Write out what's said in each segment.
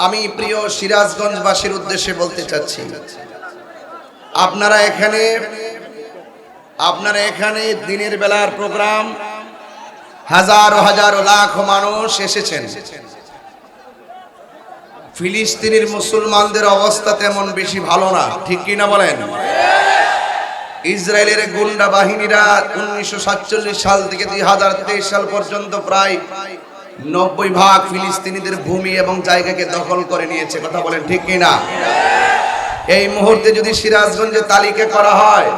আমি প্রিয় সিরাজগঞ্জবাসীর উদ্দেশ্যে বলতে চাচ্ছি, আপনারা এখানে দিনের বেলার প্রোগ্রাম, হাজারো হাজারো লাখ মানুষ এসেছেন। ফিলিস্তিনের মুসলমানদের অবস্থা তেমন বেশি ভালো না, ঠিক কিনা বলেন? ইসরায়েলের গুন্ডা বাহিনীরা 1947 সাল থেকে 2023 সাল পর্যন্ত প্রায় 90% ফিলিস্তিনিদের ভূমি এবং জায়গাকে দখল করে নিয়েছে। কথা বলেন ঠিক কিনা? এই মুহূর্তে যদি সিরাজগঞ্জে তালিকা করা হয়,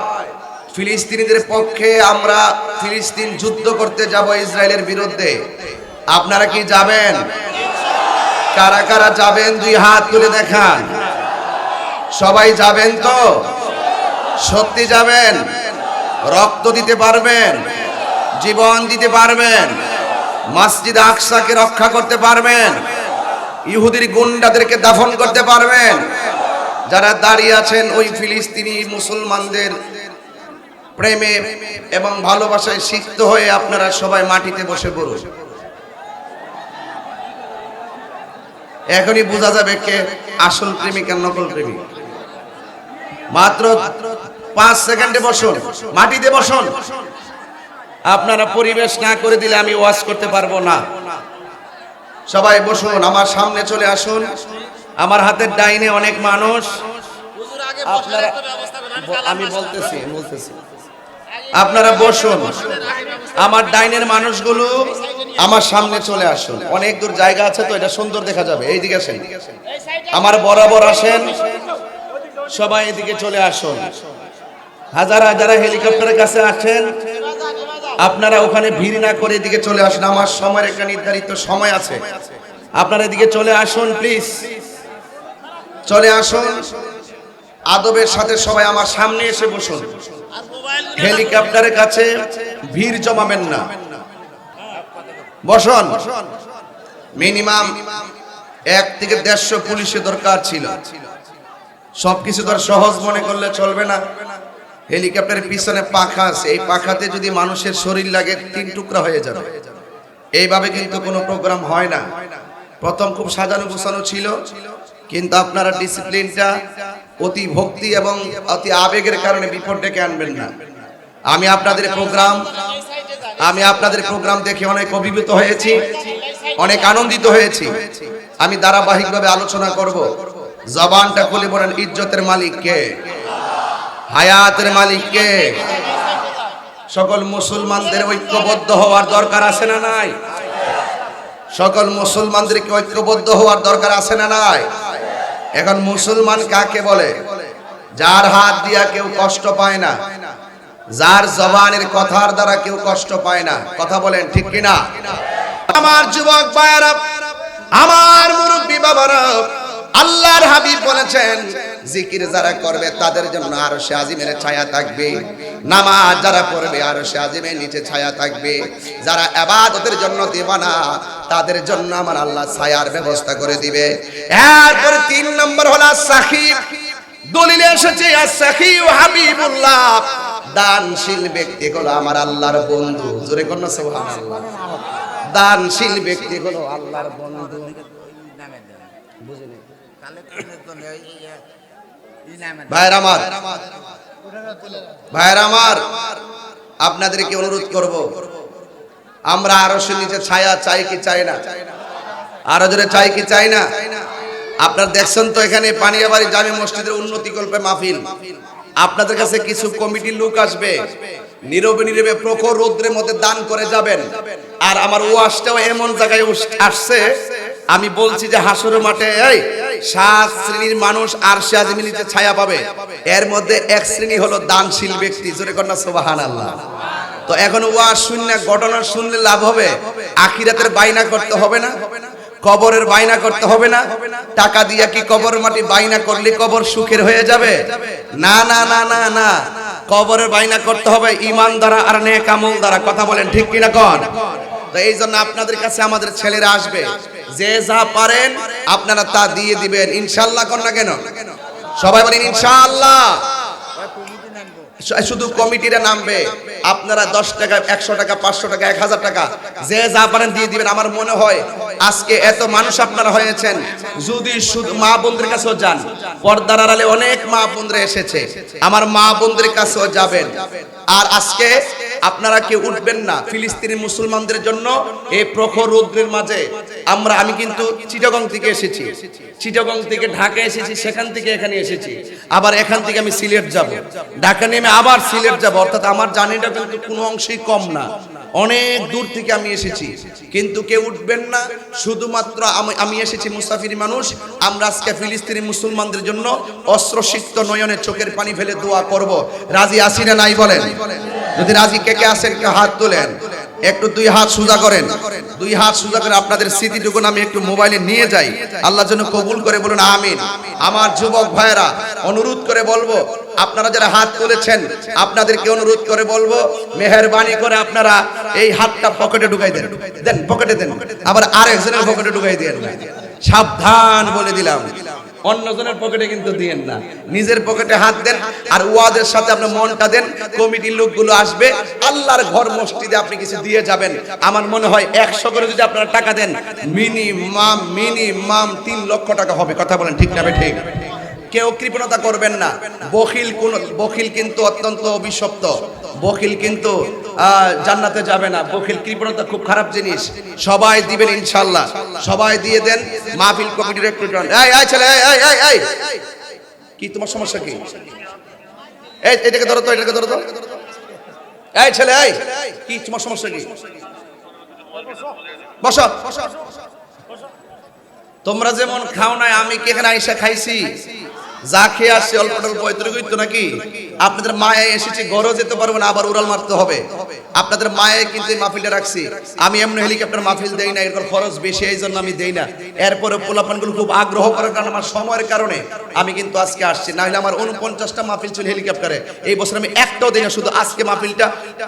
ফিলিস্তিনিদের পক্ষে আমরা ফিলিস্তিন যুদ্ধ করতে যাব ইসরায়েলের বিরুদ্ধে, আপনারা কি যাবেন? কারা কারা যাবেন দুই হাত তুলে দেখান। সবাই যাবেন তো? সত্যি যাবেন? রক্ত দিতে পারবেন? জীবন দিতে পারবেন? মসজিদ আকসাকে রক্ষা করতে পারবেন? ইহুদির গুন্ডাদেরকে দাফন করতে পারবেন? যারা দাঁড়িয়ে আছেন ওই ফিলিস্তিনি মুসলমানদের প্রেমে এবং ভালোবাসায় সিক্ত হয়ে আপনারা সবাই মাটিতে বসে পড়ুন। এখনই বোঝা যাবে কে আসল প্রেমিক আর নকল প্রেমিক। মাত্র 5 সেকেন্ডে বসুন, মাটিতে বসুন। আপনারা পরিবেশ না করে দিলে আমি ওয়াজ করতে পারবো না। সবাই বসুন, আমার সামনে চলে আসুন। আমার হাতের ডাইনে অনেক মানুষ, আপনারা আমি বলতেছি আপনারা বসুন। আমার ডাইনের মানুষগুলো আমার সামনে চলে আসুন। অনেক দূর জায়গা আছে তো, এটা সুন্দর দেখা যাবে। এইদিকে আসেন, আমার বরাবর আসেন। সবাই এদিকে চলে আসুন। হাজার হাজার হেলিকপ্টারের কাছে আছেন, আপনারা ওখানে ভিড় না করে এদিকে চলে আসুন। আমার সময়ের একটা নির্ধারিত সময় আছে, আপনারা এদিকে চলে আসুন প্লিজ। চলে আসুন আদবের সাথে, সবাই আমার সামনে এসে বসুন। হেলিকপ্টারের কাছে ভিড় জমাবেন না, বসুন। মিনিমাম 1 থেকে 150 পুলিশের দরকার ছিল। সবকিছু তো সহজ মনে করলে চলবে না। হেলিকপ্টারের পিছনে পাখা আছে, এই পাখাতে যদি মানুষের শরীর লাগে 3 টুকরা হয়ে যাবে। এইভাবে কিন্তু কোনো প্রোগ্রাম হয় না। প্রথম খুব সাজানো গোছানো ছিল, কিন্তু আপনারা ডিসিপ্লিনটা অতি ভক্তি এবং অতি আবেগের কারণে বিপদ ডেকে আনবেন না। আমি আপনাদের প্রোগ্রাম দেখে অনেক অভিভূত হয়েছি, অনেক আনন্দিত হয়েছি। আমি ধারাবাহিকভাবে আলোচনা করব। জবানটা খুলে বলেন, ইজ্জতের মালিক কে? হায়াতের মালিক কে? সকল মুসলমানদের ঐক্যবদ্ধ হওয়ার দরকার আছে না নাই? সকল মুসলমানদেরকে ঐক্যবদ্ধ হওয়ার দরকার আছে না নাই? এখন মুসলমান কাকে বলে? যার হাত দিয়া কেউ কষ্ট পায় না, যার জবানের কথার দ্বারা কেউ কষ্ট পায় না। কথা বলেন ঠিক কিনা? আমার যুবক ভাইরা, আমার মুরব্বী বাবারা, আল্লাহর হাবিব বলেছেন, জিকির যারা করবে তাদের জন্য আরশে আজিমের ছায়া থাকবে। নামাজ যারা পড়বে আরশে আজিমের নিচে ছায়া থাকবে। যারা ইবাদতের জন্য দিবানা, তাদের জন্য আমার আল্লাহ ছায়ার ব্যবস্থা করে দিবে। এরপর 3 নম্বর হলো সাখিব। দলিলে এসেছে as-সাখি হাবিবুল্লাহ, দানশীল ব্যক্তি হলো আমার আল্লাহর বন্ধু। জোরে কোন সুবহানাল্লাহ। দানশীল ব্যক্তি হলো আল্লাহর বন্ধু। ভাইরা আমার, আপনাদেরকে অনুরোধ করব, আমরা আরশের নিচে ছায়া চাই কি চাই না? আরো জোরে চাই কি চাই না? আপনারা দেখছেন তো এখানে পানিয়াবাড়ি জামে মসজিদের উন্নতিকল্পে মাহফিল। আপনাদের কাছে কিছু কমিটির লোক আসবে, নীরবে নীরবে প্রখর রৌদ্রের মধ্যে দান করে যাবেন। আর আমার ওয়াজটাও এমন জায়গায় আসছে, আমি বলছি যে হাসরের মাঠে 7 শ্রেণীর মানুষ আরশে আজিমের নিচে ছায়া পাবে। এর মধ্যে 1 শ্রেণী হলো দানশীল ব্যক্তি। জোরে কন্যা সুবহানাল্লাহ। তো এখন ওয়াজ শুনলে, ঘটনা শুনলে লাভ হবে? আখিরাতের বাইনা করতে হবে না? কবরের বাইনা করতে হবে না? টাকা দিয়া কি কবর মাটি বাইনা করলে কবর সুখের হয়ে যাবে? না না না না না, কবরের বাইনা করতে হবে ঈমান দ্বারা আর নেক আমল দ্বারা। কথা বলেন ঠিক কিনা কোন? তো এই জন্য আপনাদের কাছে আমাদের ছেলেরা আসবে, যে যা পারেন আপনারা তা দিয়ে দিবেন ইনশাআল্লাহ। কোন না কেন? সবাই বলেন ইনশাআল্লাহ। শুধু কমিটিরা নামবে, আপনারা 10 টাকা 100 টাকা 500 টাকা 1000 টাকা যে যা পারেন দিয়ে দিবেন। আমার মনে হয় আজকে এত মানুষ আপনারা হয়েছেন, যদি শুধু মা বোনদের কাছেও যান, পর্দার আড়ালে অনেক মা বোনরা এসেছে, আমার মা বোনদের কাছেও যাবেন। আর আজকে আপনারা কেউ উঠবেন না ফিলিস্তিনি মুসলমানদের জন্য এই প্রখর রৌদ্রের মাঝে। আমি কিন্তু চিটাগং থেকে এসেছি, চিটাগং থেকে ঢাকা এসেছি, সেখান থেকে এখানে এসেছি, আবার এখান থেকে আমি সিলেট যাব, ঢাকা নেমে আবার সিলেট যাব। অর্থাৎ আমার জার্নিটা কিন্তু কোনো অংশেই কম না, অনেক দূর থেকে আমি এসেছি। কিন্তু কেউ উঠবেন না, শুধুমাত্র আমি এসেছি মুসাফির মানুষ। আমরা আজকে ফিলিস্তিনি মুসলমানদের জন্য অশ্রুসিক্ত নয়নে চোখের পানি ফেলে দোয়া করব। রাজি আছি না নাই বলেন? যদি রাজি কে কে আছেন কেউ হাত তোলেন, একটু 2 হাত সোজা করেন, 2 হাত সোজা করে আপনাদের স্মৃতিটুকু আমি একটু মোবাইলে নিয়ে যাই, আল্লাহ যেন কবুল করে বলুন আমিন। আমার যুবক ভাইয়েরা অনুরোধ করে বলবো, আপনারা যারা হাত তুলেছেন আপনাদেরকে অনুরোধ করে বলবো, মেহেরবানি করে আপনারা এই হাতটা পকেটে ঢুকাই দেন, দেন পকেটে দেন, আবার আরেকজনের পকেটে ঢুকাই দেন না, সাবধান বলে দিলাম। অন্যজনের পকেটে কিন্তু দিয়েন না, নিজের পকেটে হাত দেন। আর ওয়াজের সাথে আপনার মনটা দেন, কমিটির লোকগুলো আসবে, আল্লাহর ঘর মসজিদে আপনি কিছু দিয়ে যাবেন। আমার মনে হয় 100 করে যদি আপনারা টাকা দেন, মিনিমাম 3 লক্ষ টাকা হবে। কথা বলেন ঠিক না ঠিক? কেউ কৃপণতা করবেন না। বখিল কিন্তু অত্যন্ত অভিশপ্ত, বখিল কিন্তু জান্নাতে যাবে না। বখিল, কৃপণতা খুব খারাপ জিনিস। সবাই দিবেন ইনশাআল্লাহ, সবাই দিয়ে দেন। মাহফিল কমিটির একটু এই ছেলে, এই কি তোমার সমস্যা কি? এটাকে ধরো তো, এটাকে ধরো তো। এই ছেলে, কি তোমার সমস্যা কি? বসো। তোমরা যেমন খাও নাই, আমি কি এখানে আইসা খাইছি? যা খেয়ে আসছি অল্প অল্প এতটুকুই তো নাকি? আপনাদের মায়ে এসেছি, ঘরও যেতে পারবো না, আবার উড়াল মারতে হবে। আপনাদের মায়ে কিন্তু মাহফিলটা রাখছি। আমি এমনি হেলিকপ্টার মাহফিল দেই না, এরপর খরচ বেশি, এই জন্য আমি দেই না। এরপরে পোলাপানগুলো খুব আগ্রহ করার কারণে, আমার সময়ের কারণে আমি কিন্তু আজকে আসছি। না হলে আমার 49টা মাহফিল ছিল হেলিকপ্টারে, এই বছর আমি একটাও দেই না। শুধু আজকে মাহফিলটা,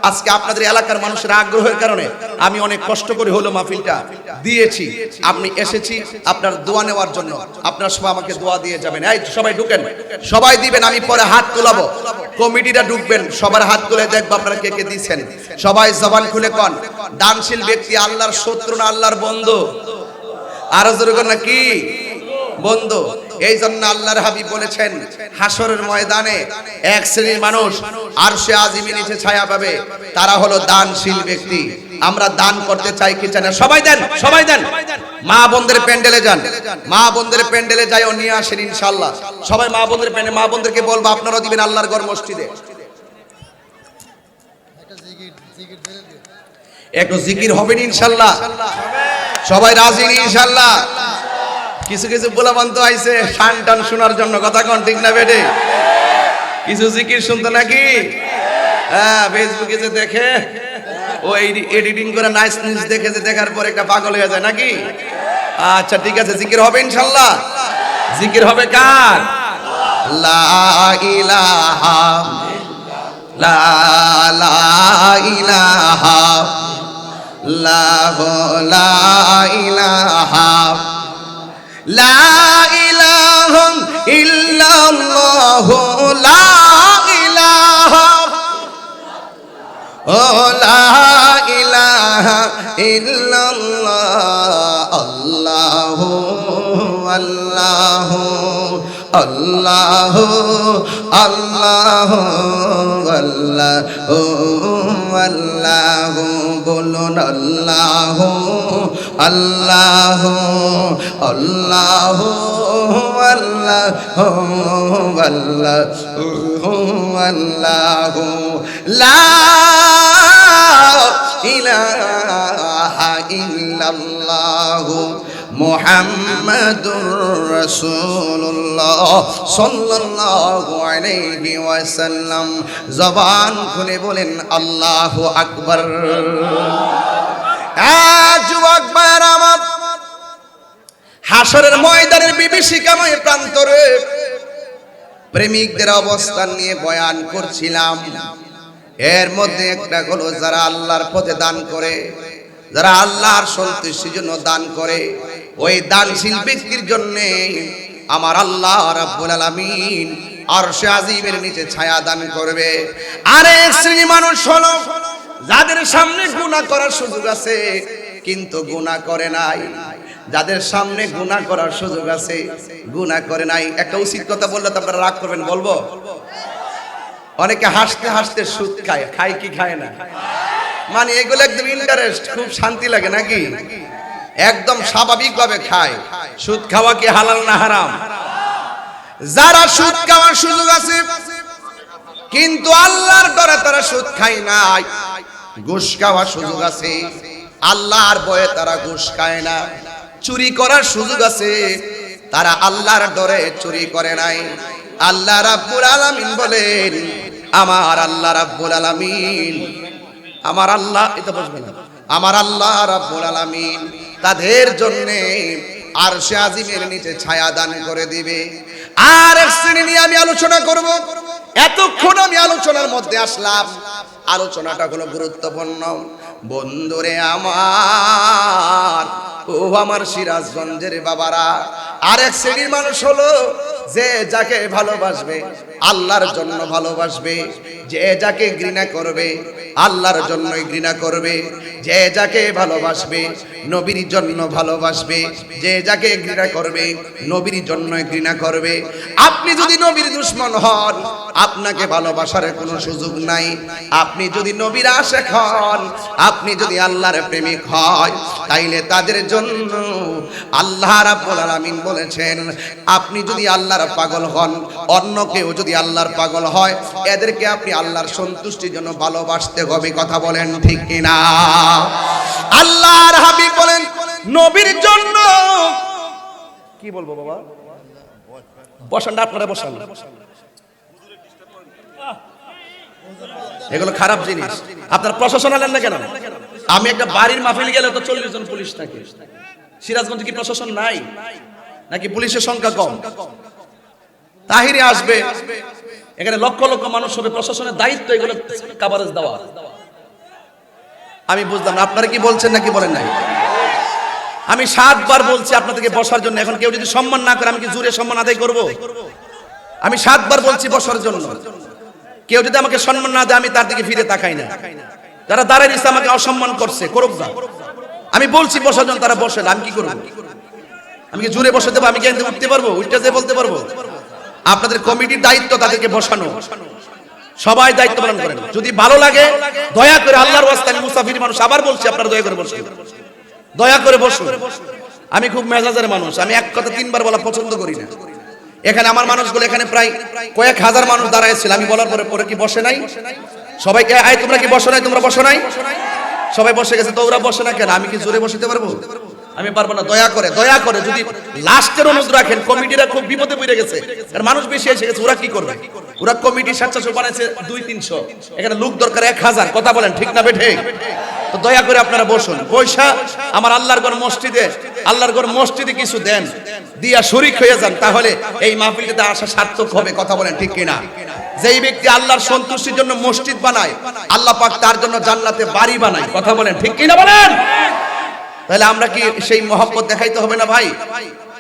আজকে আপনাদের এলাকার মানুষের আগ্রহের কারণে আমি অনেক কষ্ট করে হলো মাহফিলটা দিয়েছি। আপনি এসেছি আপনার দোয়া নেওয়ার জন্য, আপনারা সবাই আমাকে দোয়া দিয়ে যাবেন। এই সবাই ঢুকেন, সবাই দিবেন, আমি পরে হাত তোলাবো, কমিটিটা ঢুকবেন, সবার হাত তুলে দেখবো আপনারা কে কে দিচ্ছেন। সবাই জবান খুলে কোন, দানশীল ব্যক্তি আল্লাহর শত্রু না আল্লাহর বন্ধু? আরো জোরে কোন, নাকি বন্ধু? এই জন্য আল্লাহর হাবিব বলেছেন, হাসরের ময়দানে এক শ্রেণীর মানুষ আরশে আজিমের নিচে ছায়া পাবে, তারা হলো দানশীল ব্যক্তি। আমরা দান করতে চাই কি চাই না? সবাই দেন, সবাই দেন। মা বোনদের প্যান্ডেলে যান, মা বোনদের প্যান্ডেলে যাই ও নিয়ে আসেন ইনশাআল্লাহ। সবাই মা বোনদের প্যান্ডেলে, মা বোনদেরকে বলবো আপনারাও দিবেন আল্লাহর ঘর মসজিদে। একটু জিকির হবে ইনশাআল্লাহ, সবাই রাজি ইনশাআল্লাহ। কিছু কিছু পোলাপান তো আইছে শান টান শোনার জন্য, কথা কোন ঠিক না বেটে? কিছু জিকির শুনতো নাকি? হ্যাঁ, ফেসবুকে যে দেখে, ও এডিটিং করে নাইস নিউজ দেখে, যে দেখার পর একটা পাগল হয়ে যায় নাকি? আচ্ছা ঠিক আছে, জিকির হবে ইনশাআল্লাহ। জিকির হবে কার? লা ইলাহা লা ইলাহা লা ইলাহা লা ইলাহা ইল্লাল্লাহ লা ইলাহা ও লা ইলাহা ইল্লাল্লাহ আল্লাহু আল্লাহু আল্লাহু আল্লাহু আল্লাহু আল্লাহু বলুন আল্লাহু আল্লাহু আল্লাহু আল্লাহু আল্লাহু আল্লাহু লা ইলাহা ইল্লাল্লাহু মুহাম্মাদুর রাসূলুল্লাহ সাল্লাল্লাহু আলাইহি ওয়াসাল্লাম। জবান খুলে বলেন আল্লাহু আকবার। যুবক ভাইরা আমার, হাসরের ময়দানের বিভীষিকাময় প্রান্তরে প্রেমিকদের অবস্থান নিয়ে বয়ান করছিলাম। এর মধ্যে একটা হলো, যারা আল্লাহর পথে দান করে, যারা আল্লাহর সন্তুষ্টির জন্য দান করে, ওই দানশীল ব্যক্তির জন্য আমার আল্লাহ রাব্বুল আলামিন আরশে আজিমের নিচে ছায়া দান করবে। আরেক শ্রেণী মানুষ হলো যাদের সামনে গুনাহ করার সুযোগ আছে কিন্তু গুনাহ করে নাই, যাদের সামনে গুনাহ করার সুযোগ আছে গুনাহ করে নাই। একটা উচিত কথা বললে তো আপনারা রাগ করবেন, বলবো? অনেকে হাসতে হাসতে সুদ খায়, খায় কি খায় না? মানে এগুলো একদম ইন্টারেস্ট, খুব শান্তি লাগে নাকি? একদম স্বাভাবিকভাবে খায়। সুদ খাওয়া কি হালাল না হারাম? যারা সুদ খাওয়ার সুযোগ আছে কিন্তু আল্লাহর ডরে তারা সুদ খায় নাই, ঘুষ খাওয়ার সুযোগ আছে আল্লাহর ভয়ে তারা ঘুষ খায় না, চুরি করার সুযোগ আছে তারা আল্লাহর ডরে চুরি করে নাই। আল্লাহ রাব্বুল আলামিন বলেন, আমার আল্লাহ রাব্বুল আলামিন, আমার আল্লাহ, এটা বুঝবে না, আমার আল্লাহ রাব্বুল আলামিন তাদের জন্য আরশে আজিমের নিচে ছায়া দান করে দিবে। আর এক শ্রেণী নিয়ে আমি আলোচনা করব। এতক্ষণ আমি আলোচনার মধ্যে আসলাম, আলোচনাটা হলো গুরুত্বপূর্ণ। বন্ধুরে আমার, ও আমার সিরাজগঞ্জের বাবারা, আরেক শ্রেণীর মানুষ হলো যে যাকে ভালোবাসবে আল্লাহর জন্য ভালোবাসবে, যে যাকে ঘৃণা করবে আল্লাহর জন্যই ঘৃণা করবে, যে যাকে ভালোবাসবে নবীর জন্য ভালোবাসবে, যে যাকে ঘৃণা করবে নবীর জন্যই ঘৃণা করবে। আপনি যদি নবীর দুশমন হন আপনাকে ভালোবাসার কোনো সুযোগ নাই। আপনি যদি নবীর আশিক হন, আপনি যদি আল্লাহর প্রেমিক হয়, তাইলে তাদের জন্য আল্লাহ রাব্বুল আলামিন বলেছেন, আপনি যদি আল্লাহর পাগল হন, অন্য কেউ যদি আল্লাহর পাগল হয়, এদেরকে আপনি আল্লাহর সন্তুষ্টির জন্য ভালোবাসতে হবে। কথা বলেন ঠিক কিনা? আল্লাহর হাবিব বলেন, নবীর জন্য কি বলবো বাবা, বসান আপনারা, বসান। এগুলো খারাপ জিনিস। আপনার প্রশাসন আনেন না কেন? আমি একটা বাড়ির মাহফিলে গেলে তো 40 জন পুলিশ থাকে। সিরাজগঞ্জে কি প্রশাসন নাই নাকি পুলিশের সংখ্যা কম? তাহিরি আসবে, এখানে লক্ষ লক্ষ মানুষ হবে, প্রশাসনের দায়িত্ব এগুলো কভারেজ দেওয়া। আমি বুঝলাম না আপনারা কি বলছেন নাকি বলেন নাই? আমি 7 বার বলছি আপনাদেরকে বসার জন্য। এখন কেউ যদি সম্মান না করে আমি কি জোরে সম্মান আদায় করব? আমি 7 বার বলছি বসার জন্য। কেউ যদি আমাকে সম্মান না দেয় আমি তার দিকে ফিরে তাকাই না। যারা দাঁড়িয়ে দিচ্ছে আমাকে অসম্মান করছে, করুক না। আমি বলছি বসার জন্য, তারা বসে না, আমি কি করব? আমি কি জোরে বসে দেবো? আমি কি এখানে উঠতে পারবো? উঠতে যেয়ে বলতে পারবো? আপনাদের কমিটির দায়িত্ব তাদেরকে বসানো। সবাই দায়িত্ব পালন করেন। যদি ভালো লাগে দয়া করে আল্লাহর ওয়াস্তে, আমি মুসাফির মানুষ, আবার বলছি আপনারা দয়া করে বসুন, দয়া করে বসুন। আমি খুব মেজাজের মানুষ, আমি এক কথা 3 বার বলা পছন্দ করি না। এখানে আমার মানুষগুলো এখানে প্রায় কয়েক হাজার মানুষ দাঁড়ায় ছিল, আমি বলার পরে পরে কি বসে নাই? সবাইকে আয় তোমরা কি বসো নাই? তোমরা বসো নাই? সবাই বসে গেছে, তো ওরা বসে না কেন? আমি কি জোরে বসতে পারবো? আমি পারবো না। দয়া করে, দয়া করে যদি লাস্টের অনুরোধ রাখেন। কমিটিরা খুব বিপদে পড়ে গেছে, আর মানুষ বেশি এসে গেছে, ওরা কি করবে? ওরা কমিটি 700 বানাইছে 200-300, এখানে লোক দরকার 1000। কথা বলেন ঠিক না বেঠে? তো দয়া করে আপনারা বসুন। পয়সা আমার আল্লাহর ঘর মসজিদে, আল্লাহর ঘর মসজিদে কিছু দেন, দিয়া শরীক হয়ে যান, তাহলে এই মাহফিলটাতে আসা সার্থক হবে। কথা বলেন ঠিক কিনা? যেই ব্যক্তি আল্লাহর সন্তুষ্টির জন্য মসজিদ বানায়, আল্লাহ পাক তার জন্য জান্নাতে বাড়ি বানায়। কথা বলেন ঠিক কিনা বলেন? তাহলে আমরা কি সেই মহব্বত দেখাইতে হবে না ভাই?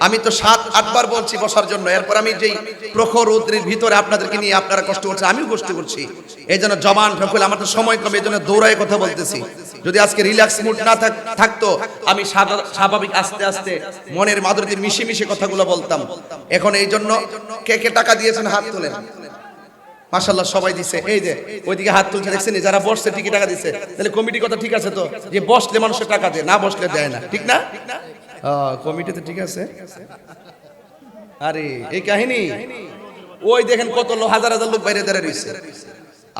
আমি তো 7-8 বার বলছি বসার জন্য, এরপর আমি যেই প্রখর রৌদ্রের ভিতরে আপনাদেরকে নিয়ে আপনারা কষ্ট করছেন, আমিও কষ্ট করছি। এই জন্য জবান ঠকলে আমার তো সময় কমে, এই জন্য দৌড়ায় কথা বলতেছি। যদি আজকে রিল্যাক্স মুড না থাকতো আমি স্বাভাবিক আস্তে আস্তে মনের মাধুরীতে মিশে মিশে কথাগুলো বলতাম। এখন এই জন্য কে কে টাকা দিয়েছেন হাত তোলেন। মাশাআল্লাহ সবাই দিছে। এই যে ওইদিকে হাত তুলছে দেখছেন, যারা বসছে ঠিকই টাকা দিছে। তাহলে কমিটির কথা ঠিক আছে তো, যে বসলে মানুষের টাকা দেয়, না বসলে দেয় না, ঠিক না? কমিটিতে ঠিক আছে। আরে এই কাহিনী, ওই দেখেন কত হাজার হাজার লোক বাইরে দাঁড়িয়ে রয়েছে।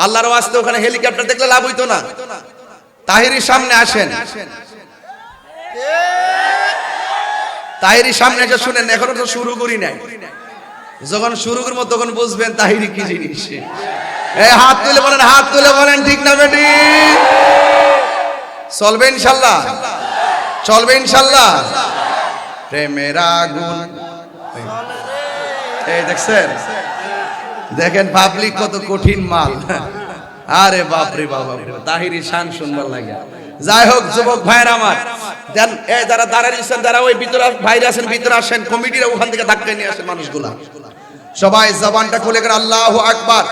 আল্লাহর ওয়াস্তে ওখানে হেলিকপ্টার দেখলে লাভ হইতো না। তাহিরির সামনে আসেন, তাহিরির সামনে এসে শুনেন। এখনো তো শুরু করি নাই, যখন শুরু করবো তখন বুঝবেন তাহিরি কি জিনিস। এই হাত তুলে বলেন, হাত তুলে বলেন ঠিক না বেটি? চলবে ইনশাল্লাহ, চলবে ইনশাল্লাহ। প্রেমের আগুন, এই দেখছেন, দেখেন পাবলিক কত কঠিন মাল। আরে বাপরে বাবা, তাহিরি শান শুনবার লাগে। যাই হোক যুবক ভাইরা আমার, দেন এই যারা দাঁড়াইছেন, যারা ওই ভিতরে ভাইরা আছেন ভিতরে আসেন, কমিটিরা ওখান থেকে ধাক্কা নিয়ে আসেন মানুষগুলা। সবাই জবানটা খুলে গেল আল্লাহু আকবার।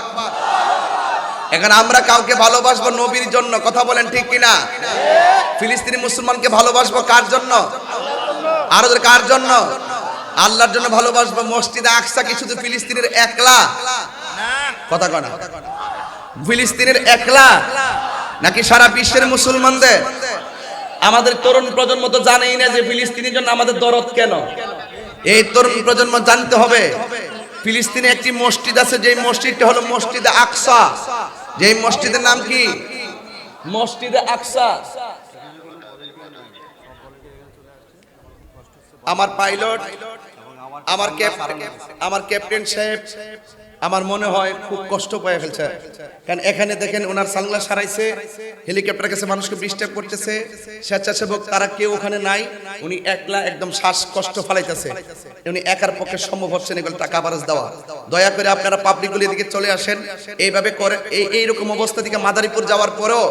এখন আমরা কাউকে ভালোবাসবো নবীর জন্য, কথা বলেন ঠিক কিনা? ফিলিস্তিনি মুসলমানকে ভালোবাসবো কার জন্য? আরো কার জন্য? আল্লাহর জন্য ভালোবাসবো। মসজিদে আকসা কি শুধু ফিলিস্তিনের একলা? কথা কয় না। ফিলিস্তিনের একলা নাকি সারা বিশ্বের মুসলমানদের? আমাদের তরুণ প্রজন্ম তো জানেই না যে ফিলিস্তিনের জন্য আমাদের দরদ কেন। এই তরুণ প্রজন্ম জানতে হবে ফিলিস্তিনে একটি মসজিদ আছে, যে মসজিদটা হলো মসজিদে আকসা। যে মসজিদের নাম কি? মসজিদে আকসা। আমার পাইলট, আমার ক্যাপ্টেন সাহেব আমার মনে হয় খুব কষ্ট পেয়ে ফেলছে, কারণ এখানে দেখেন ওনার সানগ্লাস হারাইছে, হেলিকপ্টার কাছে মানুষকে ডিস্টার্ব করতেছে, স্বেচ্ছাসেবক তারা কেউ ওখানে নাই, উনি একলা একদম শ্বাসকষ্ট ফেলাইতেছে, উনি একার পক্ষে সম্ভব হচ্ছে না এগুলো টাকা খরচ দেওয়া। দয়া করে আপনারা পাবলিকগুলি এদিকে চলে আসেন। এইভাবে করে এইরকম অবস্থা থেকে মাদারীপুর যাওয়ার পরেও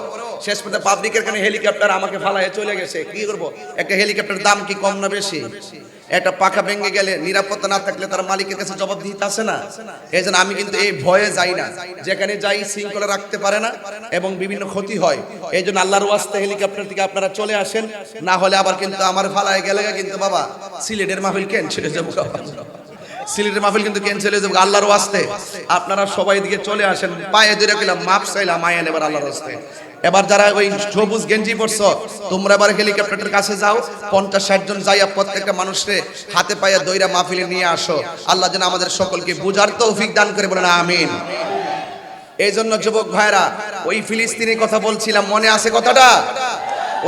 শেষ পর্যন্ত পাবলিকের কাছে হেলিকপ্টার আমাকে ফালাইয়ে চলে গেছে। কি করবো? একটা হেলিকপ্টারের দাম কি কম না বেশি? একটা পাখা ভেঙে গেলে নিরাপত্তা না থাকলে তার মালিকের কাছে জবাব দিতে আসে না। এই জন্য আমি কিন্তু এই ভয়ে যাই না, যেখানে যাই শৃঙ্খলা রাখতে পারে না এবং বিভিন্ন ক্ষতি হয়। এই জন্য আল্লাহর ওয়াস্তে হেলিকপ্টার থেকে আপনারা চলে আসেন, না হলে আবার কিন্তু আমার ফালায় গেলে কিন্তু বাবা সিলেটের মাহফিল ক্যান্সেল হয়ে যাবো। সিলেটের মাহফিল কিন্তু ক্যান্সেল হয়ে যাবো। আল্লাহর ওয়াস্তে আপনারা সবাই দিকে চলে আসেন, পায়ে ধরে গেলাম, মাপ চাইলাম, আয়েন এবার আল্লাহর ওয়াস্তে। এবার যারা ওই সবুজ গেঞ্জি পরছো তোমরা এবার হেলিকপ্টারের কাছে যাও, 50-60 জন যাইয়া প্রত্যেকটা মানুষকে হাতে পায়ে দইরা মাহফিলে নিয়ে আসো। আল্লাহ যেন আমাদের সকলকে বুঝার তৌফিক দান করে, বলেন আমিন। এই জন্য যুবক ভাইরা, ওই ফিলিস্তিনের কথা বলছিলাম, মনে আছে কথাটা?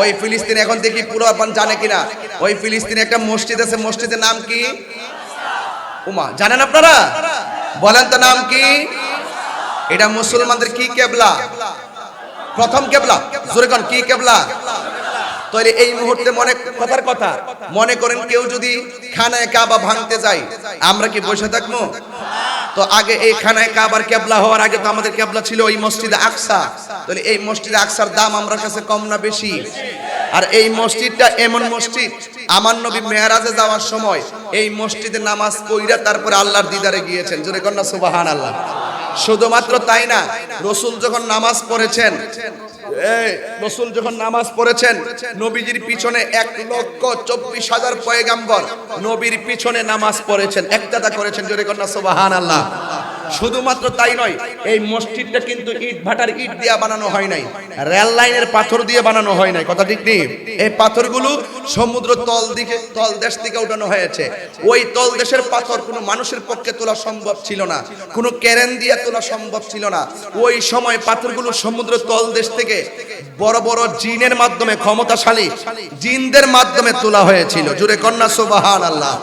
ওই ফিলিস্তিন এখন দেখি পুরো জানে কিনা। ওই ফিলিস্তিনে একটা মসজিদ আছে, মসজিদের নাম কি? উমা। জানেন আপনারা? বলেন তো নাম কি? এটা মুসলমানদের কি কেবলা? প্রথম কেবলা। জোরে কোন কি কেবলা? তাহলে এই মুহূর্তে কথার কথা মনে করেন কেউ যদি খানায় কাবা ভাঙতে যায়, আমরা কি বসে থাকবো? তো আগে এই খানায় কাবার কেবলা হওয়ার আগে তো আমাদের কেবলা ছিল ওই মসজিদে আকসা। তাহলে এই মসজিদে আকসার দাম আমার কাছে কম না বেশি? আর এই মসজিদটা এমন মসজিদ, আমার নবী মেরাজে যাওয়ার সময় এই মসজিদে নামাজ পড়িয়া তারপরে আল্লাহর দিদারে গিয়েছেন। জোরে কন্যা সুবহানাল্লাহ। শুধুমাত্র তাই না, রাসূল যখন নামাজ পড়েছেন, রাসূল যখন নামাজ পড়েছেন, নবীজির পিছনে 1,24,000 পয়গাম্বর নবীর পিছনে নামাজ পড়েছেন, একতাদা করেছেন। জোরে কন্যা সুবহানাল্লাহ। শুধুমাত্র তাই নয়, এই মসজিদটা কিন্তু ইট ভাটার ইট দিয়ে বানানো হয় নাই, রেল লাইনের পাথর দিয়ে বানানো হয় নাই। কথা ঠিক নেই? এই পাথরগুলো সমুদ্র তল দেশ থেকে উঠানো হয়েছে। ওই তল দেশের পাথর কোনো মানুষের পক্ষে তোলা সম্ভব ছিল না, কোনো ক্যারেন দিয়ে তোলা সম্ভব ছিল না। ওই সময় পাথরগুলো সমুদ্র তল দেশ থেকে বড় বড় জিনের মাধ্যমে, ক্ষমতাশালী জিনদের মাধ্যমে তোলা হয়েছিল। জোরে কন্যা সুবহানাল্লাহ।